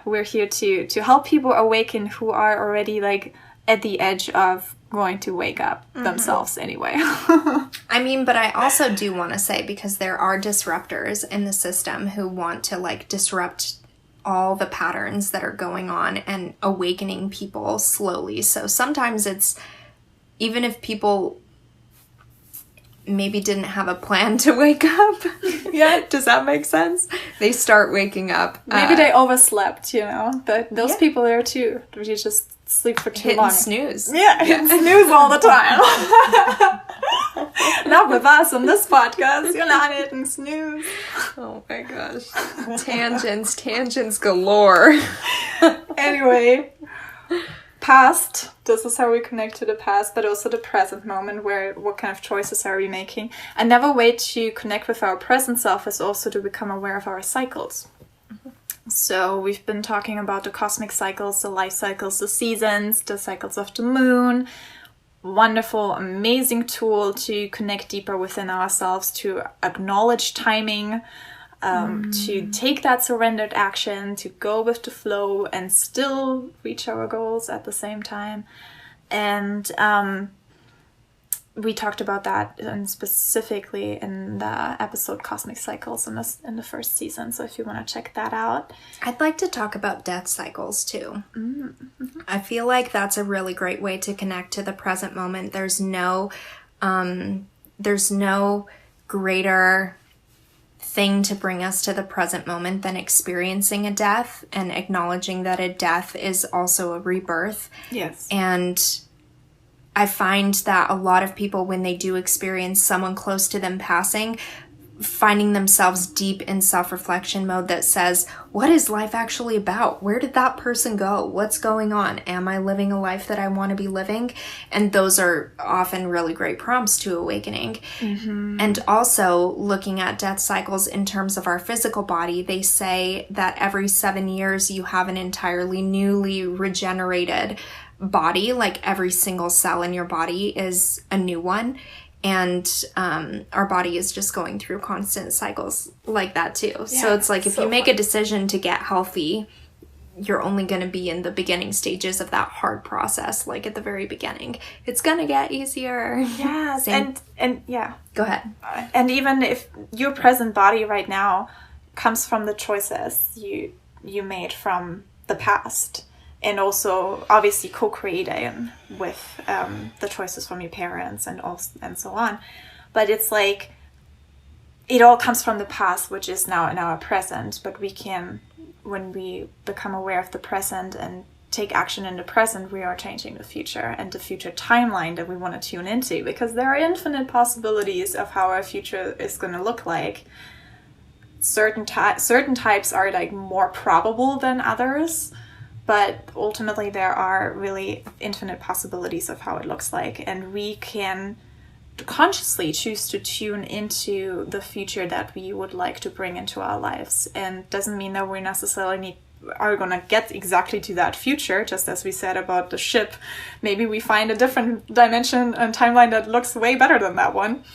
We're here to help people awaken who are already like at the edge of going to wake up themselves anyway. I mean, but I also do want to say, because there are disruptors in the system who want to like disrupt all the patterns that are going on and awakening people slowly. So sometimes it's, even if people maybe didn't have a plan to wake up. Yeah. Does that make sense? They start waking up. Maybe they overslept, you know. But those people there too. You just sleep for too long. Snooze. Yeah, snooze all the time. Not with us on this podcast. You're not hitting snooze. Oh my gosh. Tangents galore. Anyway, past. This is how we connect to the past, but also the present moment, where what kind of choices are we making. Another way to connect with our present self is also to become aware of our cycles. So we've been talking about the cosmic cycles, the life cycles, the seasons, the cycles of the moon. Wonderful, amazing tool to connect deeper within ourselves, to acknowledge timing, to take that surrendered action, to go with the flow and still reach our goals at the same time. And we talked about that specifically in the episode Cosmic Cycles in the first season. So if you want to check that out. I'd like to talk about death cycles too. I feel like that's a really great way to connect to the present moment. There's no greater thing to bring us to the present moment than experiencing a death and acknowledging that a death is also a rebirth. Yes. And I find that a lot of people, when they do experience someone close to them passing, finding themselves deep in self-reflection mode that says, what is life actually about? Where did that person go? What's going on? Am I living a life that I want to be living? And those are often really great prompts to awakening. And also looking at death cycles in terms of our physical body, they say that every 7 years you have an entirely newly regenerated body. Like every single cell in your body is a new one. And our body is just going through constant cycles like that too. Yeah, so it's like if you make a decision to get healthy, you're only going to be in the beginning stages of that hard process, like at the very beginning. It's going to get easier. Yes. And yeah. Go ahead. And even if your present body right now comes from the choices you made from the past, and also obviously co-creating with the choices from your parents and so on. But it's like, it all comes from the past, which is now in our present. But we can, when we become aware of the present and take action in the present, we are changing the future and the future timeline that we want to tune into, because there are infinite possibilities of how our future is going to look like. Certain types are like more probable than others. But ultimately, there are really infinite possibilities of how it looks like. And we can consciously choose to tune into the future that we would like to bring into our lives. And doesn't mean that we necessarily are going to get exactly to that future, just as we said about the ship. Maybe we find a different dimension and timeline that looks way better than that one.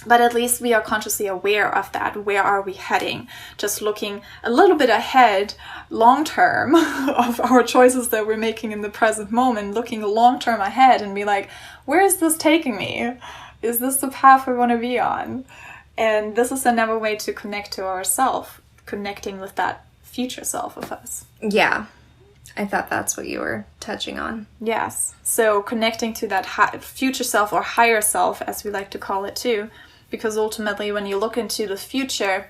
But at least we are consciously aware of that. Where are we heading? Just looking a little bit ahead, long term, of our choices that we're making in the present moment, looking long term ahead and be like, where is this taking me? Is this the path we want to be on? And this is another way to connect to ourself, connecting with that future self of us. Yeah. I thought that's what you were touching on. Yes. So connecting to that future self, or higher self, as we like to call it too. Because ultimately, when you look into the future,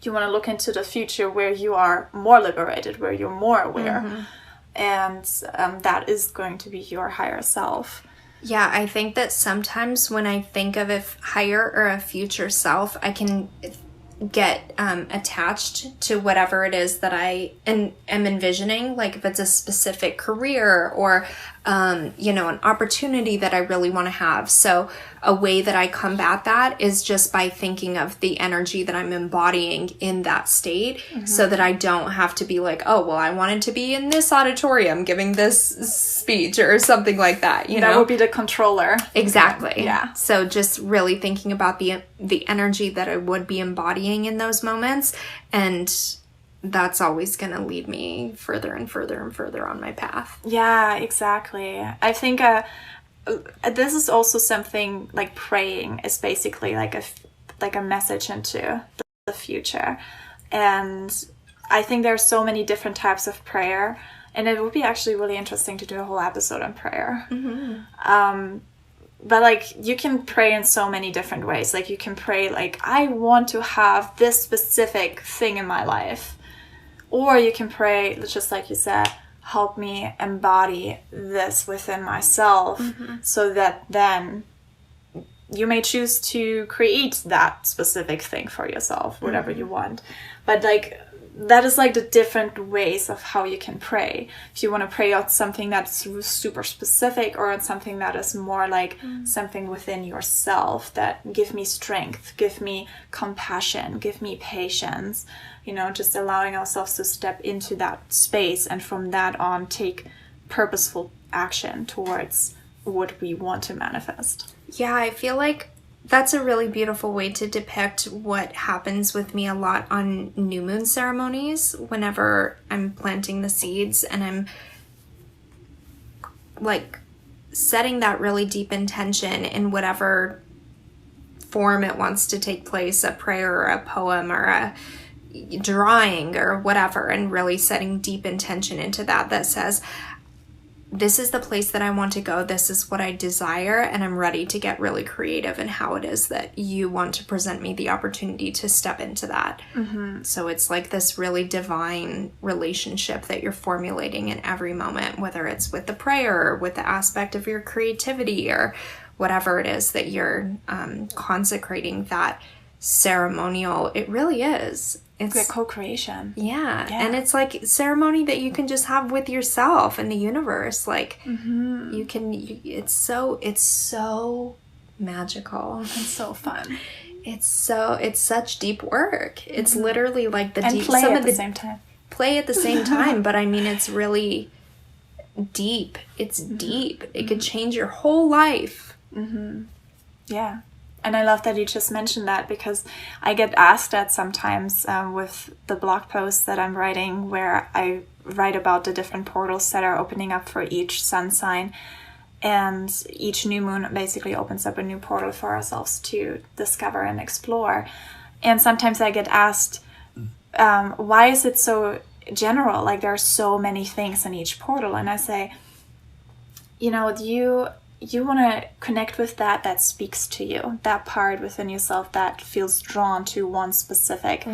you want to look into the future where you are more liberated, where you're more aware. And that is going to be your higher self. Yeah, I think that sometimes when I think of a higher or a future self, I can get attached to whatever it is that I am envisioning. Like if it's a specific career or, an opportunity that I really want to have. So a way that I combat that is just by thinking of the energy that I'm embodying in that state, so that I don't have to be like, oh, well, I wanted to be in this auditorium giving this speech or something like that, you know? That would be the controller. Exactly. Yeah. So just really thinking about the energy that I would be embodying in those moments, and that's always going to lead me further and further and further on my path. Yeah, exactly. I think this is also something like praying is basically like a message into the future. And I think there's so many different types of prayer, and it would be actually really interesting to do a whole episode on prayer. But like you can pray in so many different ways. Like you can pray like, I want to have this specific thing in my life. Or you can pray, just like you said, help me embody this within myself, so that then you may choose to create that specific thing for yourself, whatever you want. But like, that is like the different ways of how you can pray. If you want to pray out something that's super specific, or on something that is more like something within yourself, that give me strength, give me compassion, give me patience, you know, just allowing ourselves to step into that space, and from that on take purposeful action towards what we want to manifest. Yeah, I feel like that's a really beautiful way to depict what happens with me a lot on new moon ceremonies, whenever I'm planting the seeds and I'm like setting that really deep intention in whatever form it wants to take place, a prayer or a poem or a drawing or whatever, and really setting deep intention into that says, this is the place that I want to go. This is what I desire. And I'm ready to get really creative in how it is that you want to present me the opportunity to step into that. So it's like this really divine relationship that you're formulating in every moment, whether it's with the prayer or with the aspect of your creativity or whatever it is that you're consecrating that ceremonial. It really is. It's like co-creation. Yeah. And it's like ceremony that you can just have with yourself and the universe. Like you can, it's so magical. It's so fun. It's such deep work. It's literally like the and deep, play some at of the same time. Play at the same time. But I mean, it's really deep. It's deep. It could change your whole life. Yeah. And I love that you just mentioned that, because I get asked that sometimes with the blog posts that I'm writing, where I write about the different portals that are opening up for each sun sign. And each new moon basically opens up a new portal for ourselves to discover and explore. And sometimes I get asked, why is it so general? Like there are so many things in each portal. And I say, you know, you want to connect with that speaks to you, that part within yourself that feels drawn to one specific,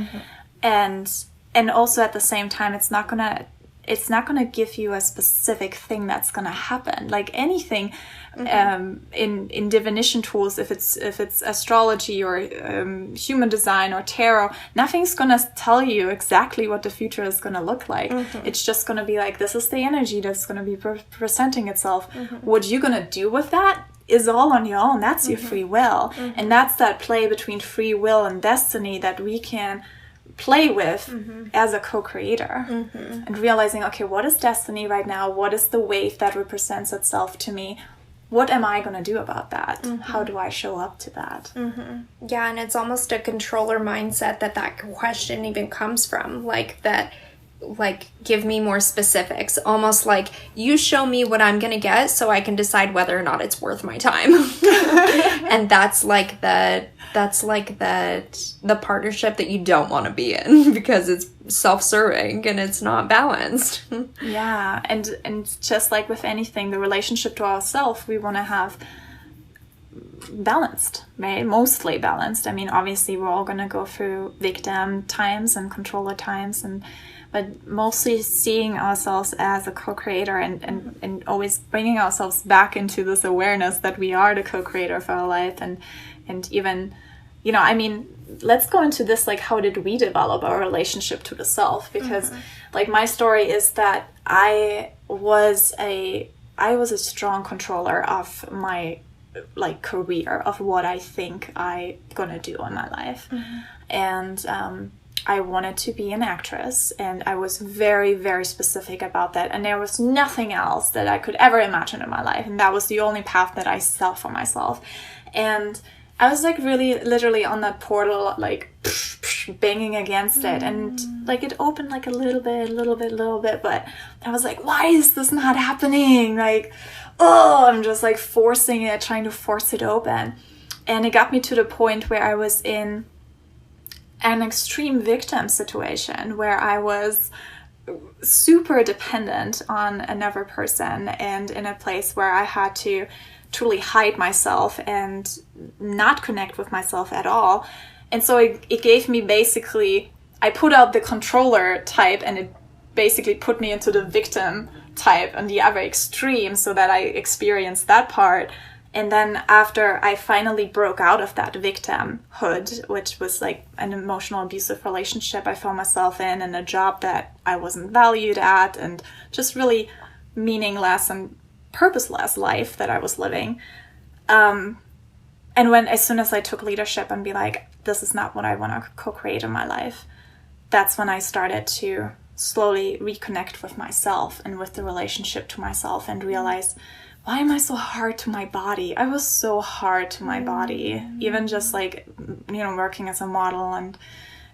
and also at the same time, it's not gonna give you a specific thing that's gonna happen. Like anything in divination tools, if it's astrology or human design or tarot, nothing's gonna tell you exactly what the future is gonna look like. It's just gonna be like, this is the energy that's gonna be presenting itself. What you're gonna do with that is all on your own. That's your free will, and that's that play between free will and destiny that we can play with as a co-creator, and realizing, okay, what is destiny right now? What is the wave that represents itself to me? What am I going to do about that? How do I show up to that? Yeah, and it's almost a controller mindset that question even comes from, like that, like, give me more specifics, almost like you show me what I'm going to get so I can decide whether or not it's worth my time. And that's like the partnership that you don't want to be in, because it's self-serving and it's not balanced. Yeah, and just like with anything, the relationship to ourselves, we want to have balanced, right? Mostly balanced. I mean, obviously we're all going to go through victim times and controller times, but mostly seeing ourselves as a co-creator and always bringing ourselves back into this awareness that we are the co-creator of our life. And even, you know, I mean, let's go into this, like, how did we develop our relationship to the self? Because like my story is that I was a strong controller of my like career, of what I think I gonna do in my life. And I wanted to be an actress, and I was very, very specific about that. And there was nothing else that I could ever imagine in my life. And that was the only path that I saw for myself. And I was like really literally on that portal, like banging against it, and like it opened like a little bit, but I was like, why is this not happening? Like, oh, I'm just like forcing it, trying to force it open. And it got me to the point where I was in an extreme victim situation where I was super dependent on another person and in a place where I had to truly hide myself and not connect with myself at all. And so it gave me basically, I put out the controller type and it basically put me into the victim type on the other extreme so that I experienced that part. And then after I finally broke out of that victimhood, which was like an emotional abusive relationship I found myself in and a job that I wasn't valued at and just really meaningless and purposeless life that I was living. And as soon as I took leadership and be like, this is not what I want to co-create in my life, that's when I started to slowly reconnect with myself and with the relationship to myself and realize, why am I so hard to my body? I was so hard to my body, even just like, working as a model and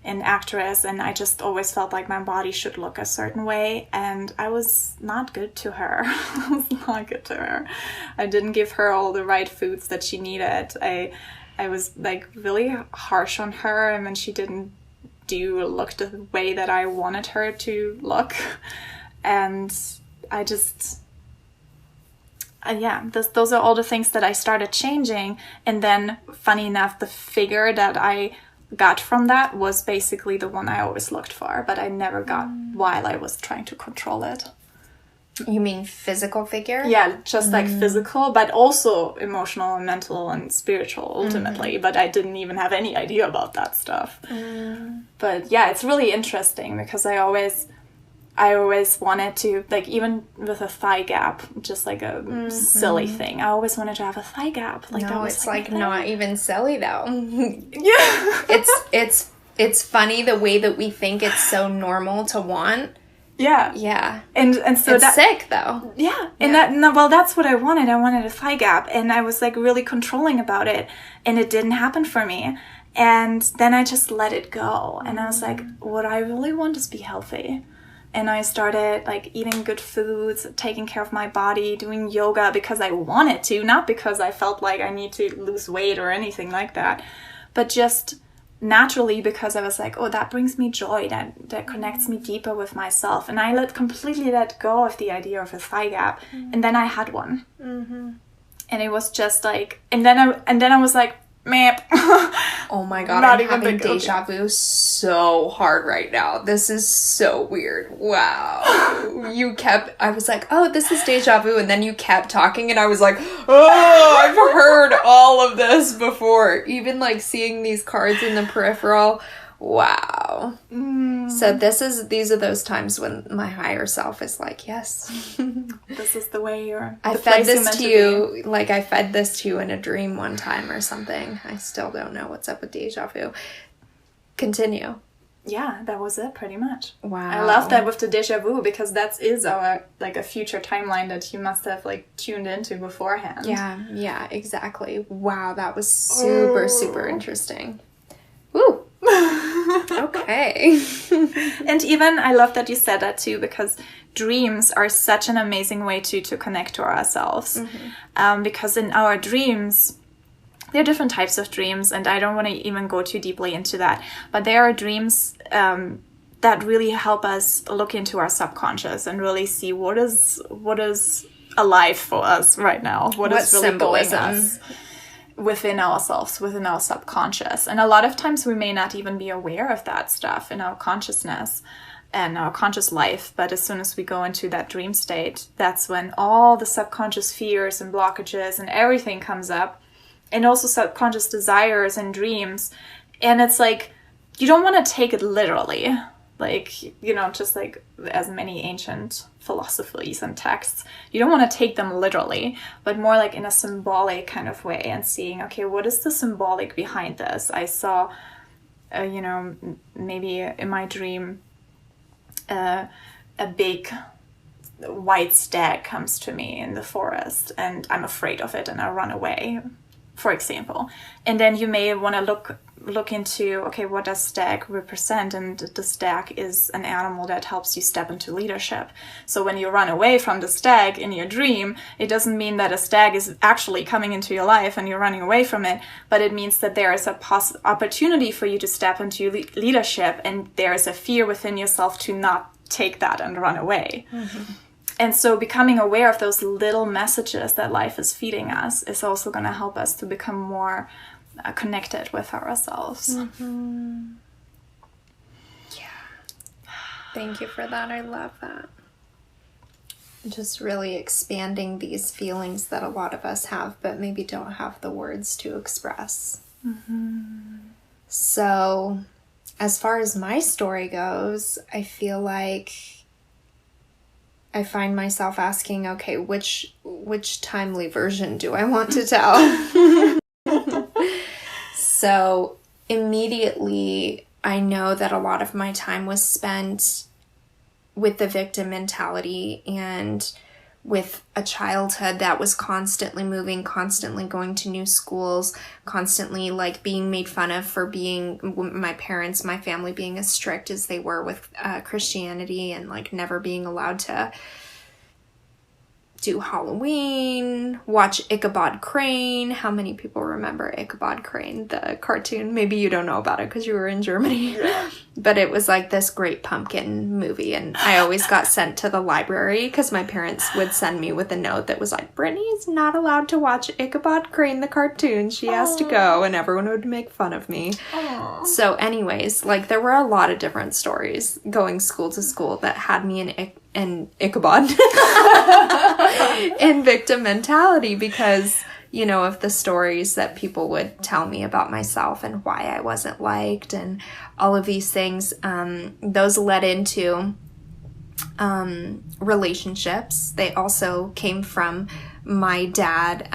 an actress. And I just always felt like my body should look a certain way. And I was not good to her. I was not good to her. I didn't give her all the right foods that she needed. I was like really harsh on her. And then she didn't look the way that I wanted her to look. And I just... those are all the things that I started changing. And then, funny enough, the figure that I got from that was basically the one I always looked for, but I never got while I was trying to control it. You mean physical figure? Yeah, just like physical, but also emotional and mental and spiritual ultimately. But I didn't even have any idea about that stuff. But yeah, it's really interesting because I always wanted to, like, even with a thigh gap, just like a silly thing, I always wanted to have a thigh gap. Like, no, it's like not even silly though. Yeah. It's funny the way that we think it's so normal to want. Yeah. Yeah. And so it's sick though. Yeah. And that's what I wanted. I wanted a thigh gap, and I was like really controlling about it, and it didn't happen for me. And then I just let it go. And I was like, what I really want is be healthy. And I started like eating good foods, taking care of my body, doing yoga because I wanted to, not because I felt like I need to lose weight or anything like that, but just naturally because I was like, oh, that brings me joy, that connects me deeper with myself. And I completely let go of the idea of a thigh gap. And then I had one. And it was just like, and then I was like, meh. Oh my god, Not I'm even having deja vu so hard right now. This is so weird. Wow. I was like, oh, this is deja vu, and then you kept talking, and I was like, oh, I've heard all of this before. Even like seeing these cards in the peripheral. Wow. So these are those times when my higher self is like, yes. This is the way you're... I fed this to you, like I fed this to you in a dream one time or something. I still don't know what's up with deja vu. Continue. Yeah, that was it pretty much. Wow. I love that with the deja vu because that is our, like, a future timeline that you must have, like, tuned into beforehand. Yeah, exactly. Wow, that was super interesting. Woo. Okay. And even I love that you said that too, because dreams are such an amazing way to connect to ourselves. Because in our dreams, there are different types of dreams, and I don't want to even go too deeply into that, but there are dreams that really help us look into our subconscious and really see what is alive for us right now, what is really symbolism going us within ourselves, within our subconscious. And a lot of times we may not even be aware of that stuff in our consciousness and our conscious life, but as soon as we go into that dream state, that's when all the subconscious fears and blockages and everything comes up, and also subconscious desires and dreams. And it's like, you don't want to take it literally, like, just like as many ancient philosophies and texts, you don't want to take them literally, but more like in a symbolic kind of way, and seeing, okay, what is the symbolic behind this? I saw, maybe in my dream, a big white stag comes to me in the forest, and I'm afraid of it and I run away. for example. And then you may want to look into, okay, what does stag represent? And the stag is an animal that helps you step into leadership. So when you run away from the stag in your dream, it doesn't mean that a stag is actually coming into your life and you're running away from it, but it means that there is a opportunity for you to step into leadership, and there is a fear within yourself to not take that and run away. And so becoming aware of those little messages that life is feeding us is also going to help us to become more connected with ourselves. Thank you for that. I love that. Just really expanding these feelings that a lot of us have, but maybe don't have the words to express. So, as far as my story goes, I feel like I find myself asking, okay, which timely version do I want to tell? So immediately, I know that a lot of my time was spent with the victim mentality and with a childhood that was constantly moving, constantly going to new schools, constantly like being made fun of for being, my parents, my family being as strict as they were with Christianity, and like never being allowed to do Halloween, watch Ichabod Crane. How many people remember Ichabod Crane, the cartoon? Maybe you don't know about it because you were in Germany. But it was like this great pumpkin movie, and I always got sent to the library because my parents would send me with a note that was like, Brittany is not allowed to watch Ichabod Crane, the cartoon. She has to go, and everyone would make fun of me. So anyways, like there were a lot of different stories going school to school that had me in Ichabod in victim mentality because, you know, of the stories that people would tell me about myself and why I wasn't liked and all of these things. Those led into relationships. They also came from my dad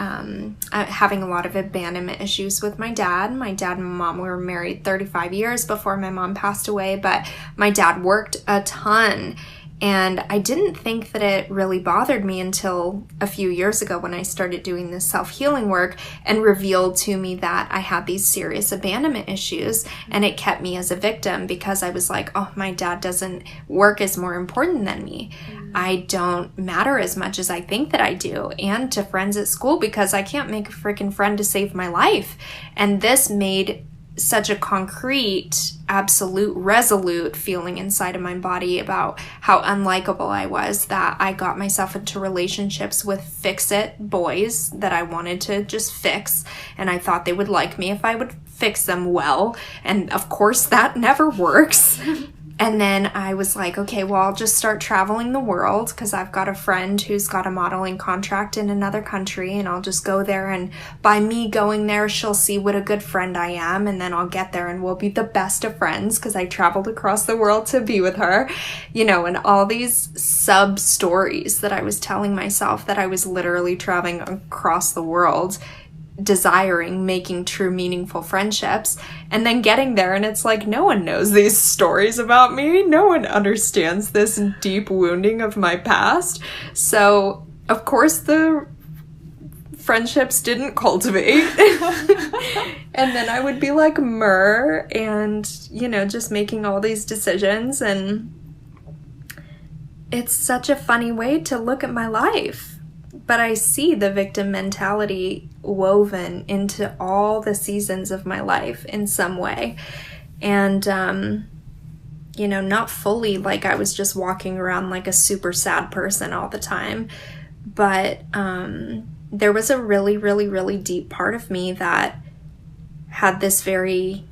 having a lot of abandonment issues with my dad. My dad and my mom were married 35 years before my mom passed away, but my dad worked a ton. And I didn't think that it really bothered me until a few years ago when I started doing this self-healing work and revealed to me that I had these serious abandonment issues, and it kept me as a victim because I was like, oh, my dad doesn't work is more important than me. I don't matter as much as I think that I do. And to friends at school because I can't make a freaking friend to save my life. And this made such a concrete, absolute, resolute feeling inside of my body about how unlikable I was that I got myself into relationships with fix-it boys that I wanted to just fix, and I thought they would like me if I would fix them well, and of course that never works. And then I was like, okay, well, I'll just start traveling the world because I've got a friend who's got a modeling contract in another country, and I'll just go there, and by me going there, she'll see what a good friend I am, and then I'll get there and we'll be the best of friends because I traveled across the world to be with her, you know, and all these sub stories that I was telling myself that I was literally traveling across the world desiring making true meaningful friendships, and then getting there and it's like no one knows these stories about me, no one understands this deep wounding of my past, so of course the friendships didn't cultivate. And then I would be like Myrrh and, you know, just making all these decisions, and it's such a funny way to look at my life. But I see the victim mentality woven into all the seasons of my life in some way. And, you know, not fully like I was just walking around like a super sad person all the time. But there was a really, really, really deep part of me that had this very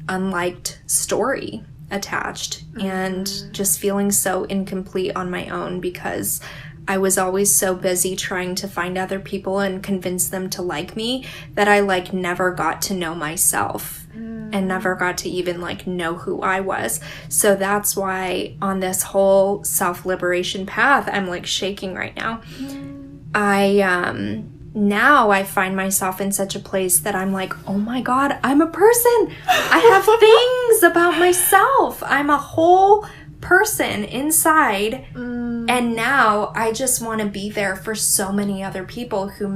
unliked story attached. And just feeling so incomplete on my own because I was always so busy trying to find other people and convince them to like me that I like never got to know myself and never got to even like know who I was. So that's why on this whole self-liberation path, I'm like shaking right now. Now I find myself in such a place that I'm like, oh my God, I'm a person. I have things about myself. I'm a whole person inside. And now I just want to be there for so many other people who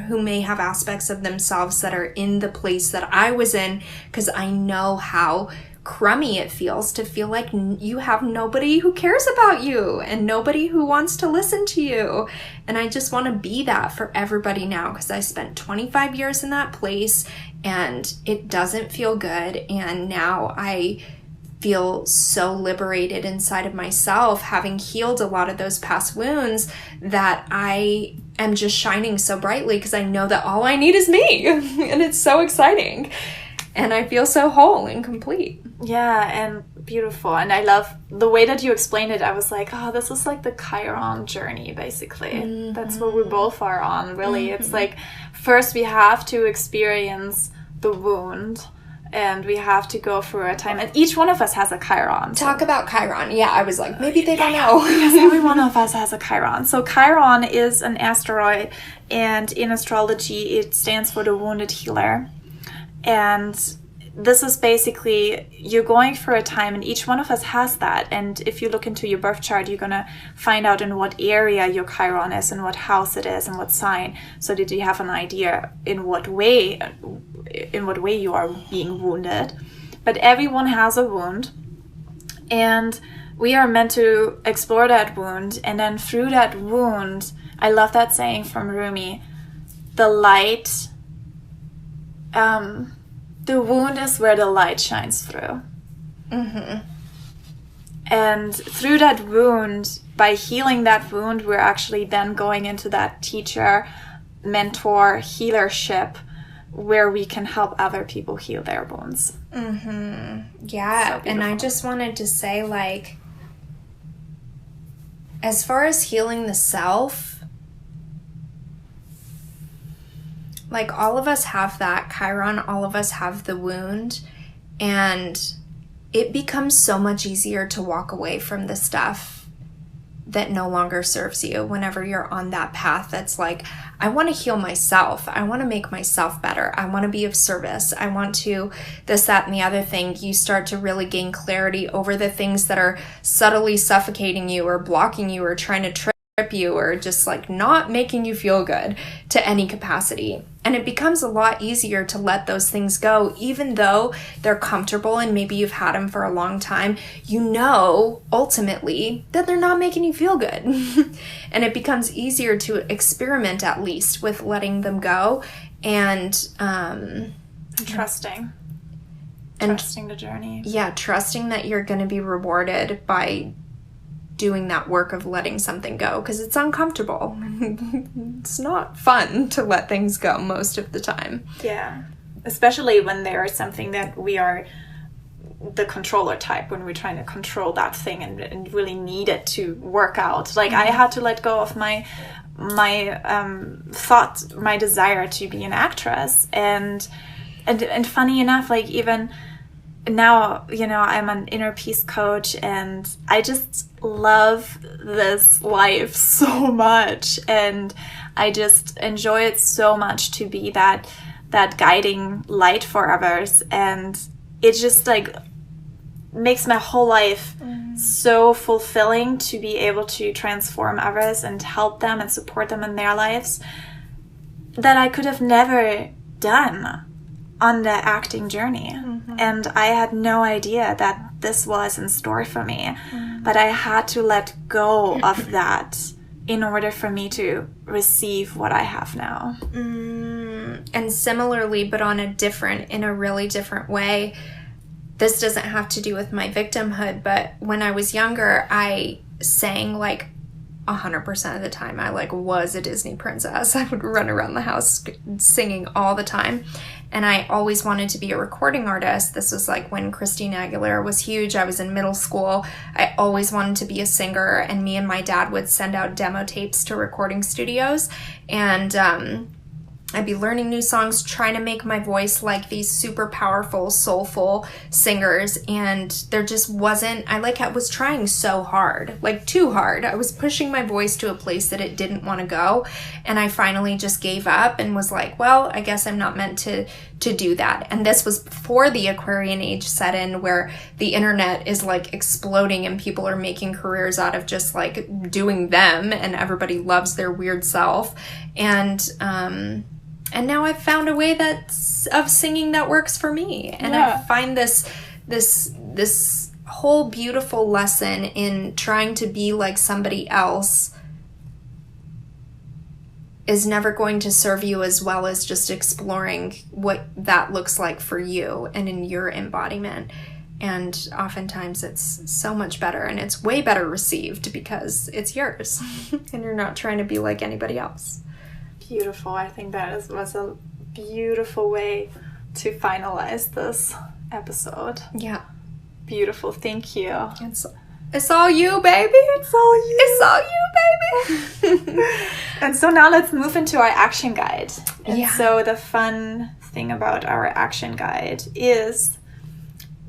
who may have aspects of themselves that are in the place that I was in, because I know how crummy it feels to feel like you have nobody who cares about you and nobody who wants to listen to you. And I just want to be that for everybody now, because I spent 25 years in that place and it doesn't feel good. And now I feel so liberated inside of myself, having healed a lot of those past wounds, that I am just shining so brightly because I know that all I need is me. And it's so exciting. And I feel so whole and complete. Yeah, and beautiful. And I love the way that you explained it. I was like, oh, this is like the Chiron journey, basically. Mm-hmm. That's what we both are on, really. Mm-hmm. It's like, first we have to experience the wound, and we have to go through a time. And each one of us has a Chiron. Talk about Chiron. Yeah, I was like, maybe they don't know. Yes, every one of us has a Chiron. So Chiron is an asteroid, and in astrology, it stands for the wounded healer. And this is basically, you're going through a time, and each one of us has that. And if you look into your birth chart, you're going to find out in what area your Chiron is, and what house it is, and what sign, so that you have an idea in what way you are being wounded. But everyone has a wound, and we are meant to explore that wound. And then through that wound, I love that saying from Rumi, the light, the wound is where the light shines through. Mm-hmm. And through that wound, by healing that wound, we're actually then going into that teacher, mentor, healership, where we can help other people heal their wounds. Mm-hmm. Yeah, so and I just wanted to say, like, as far as healing the self, like, all of us have that Chiron, all of us have the wound, and it becomes so much easier to walk away from the stuff that no longer serves you whenever you're on that path that's like, I want to heal myself. I want to make myself better. I want to be of service. I want to this, that, and the other thing. You start to really gain clarity over the things that are subtly suffocating you or blocking you or trying to trip you or just like not making you feel good to any capacity. And it becomes a lot easier to let those things go, even though they're comfortable and maybe you've had them for a long time. You know, ultimately, that they're not making you feel good. And it becomes easier to experiment, at least, with letting them go and trusting the journey. Yeah, trusting that you're going to be rewarded by doing that work of letting something go, because it's uncomfortable. It's not fun to let things go most of the time. Yeah, especially when there is something that we are the controller type, when we're trying to control that thing and really need it to work out. Like, I had to let go of my thought, my desire to be an actress, and funny enough, like, even now, you know, I'm an inner peace coach, and I just love this life so much, and I just enjoy it so much to be that guiding light for others. And it just like makes my whole life so fulfilling to be able to transform others and help them and support them in their lives, that I could have never done on the acting journey. And I had no idea that this was in store for me. But I had to let go of that in order for me to receive what I have now. And similarly, but in a really different way, this doesn't have to do with my victimhood, but when I was younger, I sang like 100% of the time. I was a Disney princess. I would run around the house singing all the time. And I always wanted to be a recording artist. This was like when Christina Aguilera was huge. I was in middle school. I always wanted to be a singer, and me and my dad would send out demo tapes to recording studios, and I'd be learning new songs, trying to make my voice like these super powerful, soulful singers, and there just wasn't, I was trying so hard, like too hard. I was pushing my voice to a place that it didn't want to go, and I finally just gave up and was like, well, I guess I'm not meant to to do that. And this was before the Aquarian age set in, where the internet is like exploding and people are making careers out of just like doing them, and everybody loves their weird self. And now I've found a way of singing that works for me. And I find this whole beautiful lesson in trying to be like somebody else is never going to serve you as well as just exploring what that looks like for you and in your embodiment. And oftentimes it's so much better, and it's way better received because it's yours and you're not trying to be like anybody else. Beautiful. I think that was a beautiful way to finalize this episode. Yeah. Beautiful. Thank you. It's all you, baby. It's all you. It's all you, baby. And so now let's move into our action guide. And Yeah. so the fun thing about our action guide is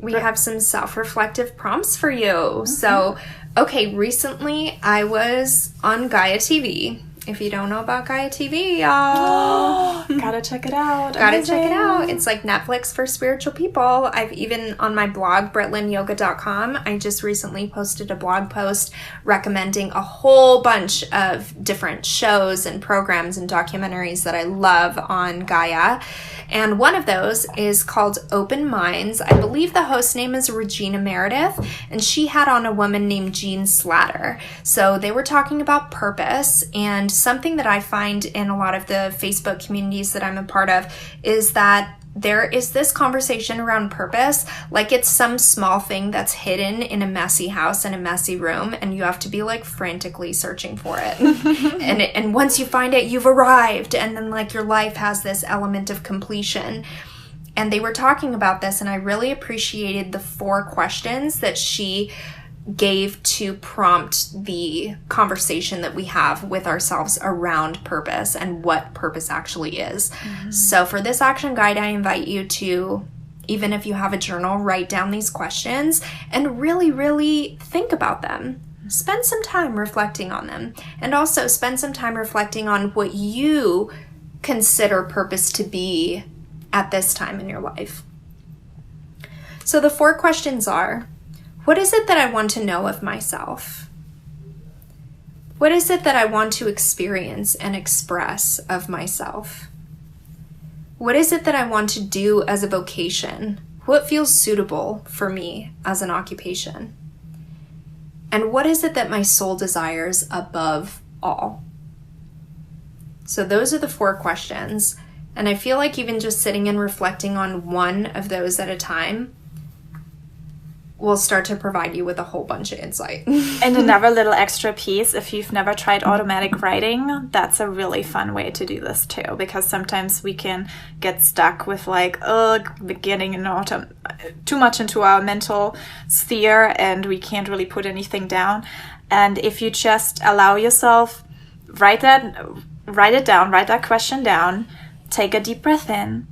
we have some self-reflective prompts for you. So, okay, recently I was on Gaia TV. If you don't know about Gaia TV, y'all, gotta check it out. Gotta check it out. It's like Netflix for spiritual people. I've even, on my blog, britlinyoga.com, I just recently posted a blog post recommending a whole bunch of different shows and programs and documentaries that I love on Gaia. And one of those is called Open Minds. I believe the host name is Regina Meredith, and she had on a woman named Jean Slatter. So they were talking about purpose, and something that I find in a lot of the Facebook communities that I'm a part of is that there is this conversation around purpose like it's some small thing that's hidden in a messy house in a messy room, and you have to be like frantically searching for it. and once you find it, you've arrived, and then like your life has this element of completion. And they were talking about this, and I really appreciated the 4 questions that she gave to prompt the conversation that we have with ourselves around purpose and what purpose actually is. So for this action guide, I invite you to, even if you have a journal, write down these questions and really, really think about them. Spend some time reflecting on them, and also spend some time reflecting on what you consider purpose to be at this time in your life. So the 4 questions are: what is it that I want to know of myself? What is it that I want to experience and express of myself? What is it that I want to do as a vocation? What feels suitable for me as an occupation? And what is it that my soul desires above all? So those are the 4 questions. And I feel like even just sitting and reflecting on one of those at a time will start to provide you with a whole bunch of insight. And another little extra piece, if you've never tried automatic writing, that's a really fun way to do this too, because sometimes we can get stuck with like, getting too much into our mental sphere, and we can't really put anything down. And if you just allow yourself, write it down, write that question down, take a deep breath in,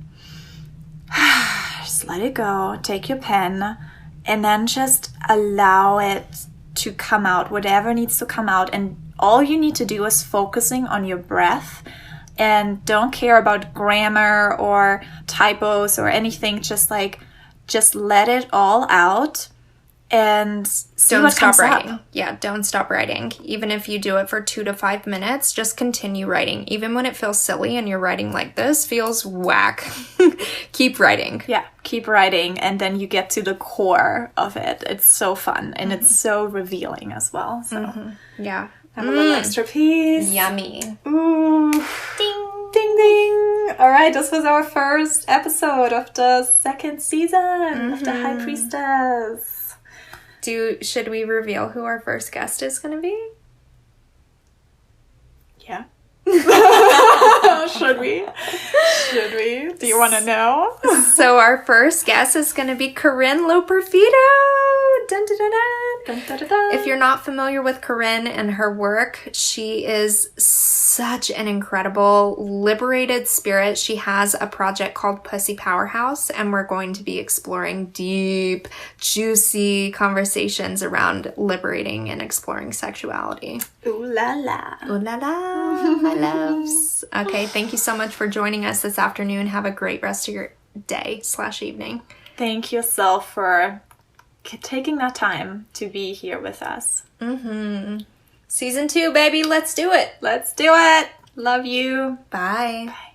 just let it go, take your pen, and then just allow it to come out, whatever needs to come out. And all you need to do is focusing on your breath, and don't care about grammar or typos or anything. Just let it all out and see Don't what stop comes writing. up. Yeah, don't stop writing. Even if you do it for 2 to 5 minutes, just continue writing. Even when it feels silly and you're writing like this feels whack, keep writing. Yeah, keep writing, and then you get to the core of it. It's so fun, and it's so revealing as well. So Yeah. have a little extra piece. Yummy. Ooh. Ding. Ding ding! All right, this was our first episode of the 2nd season of the High Priestess. Should we reveal who our first guest is going to be? Yeah. Should we? Do you want to know? So our first guest is going to be Corinne Loperfido. Dun, dun, dun, dun. Dun, dun, dun, dun. If you're not familiar with Corinne and her work, she is such an incredible, liberated spirit. She has a project called Pussy Powerhouse, and we're going to be exploring deep, juicy conversations around liberating and exploring sexuality. Ooh la la. Ooh la la, my loves. Okay, thank you so much for joining us this afternoon. Have a great rest of your day/evening. Thank you, Sil, for taking that time to be here with us. Season 2, baby, let's do it. Let's do it. Love you. Bye. Bye.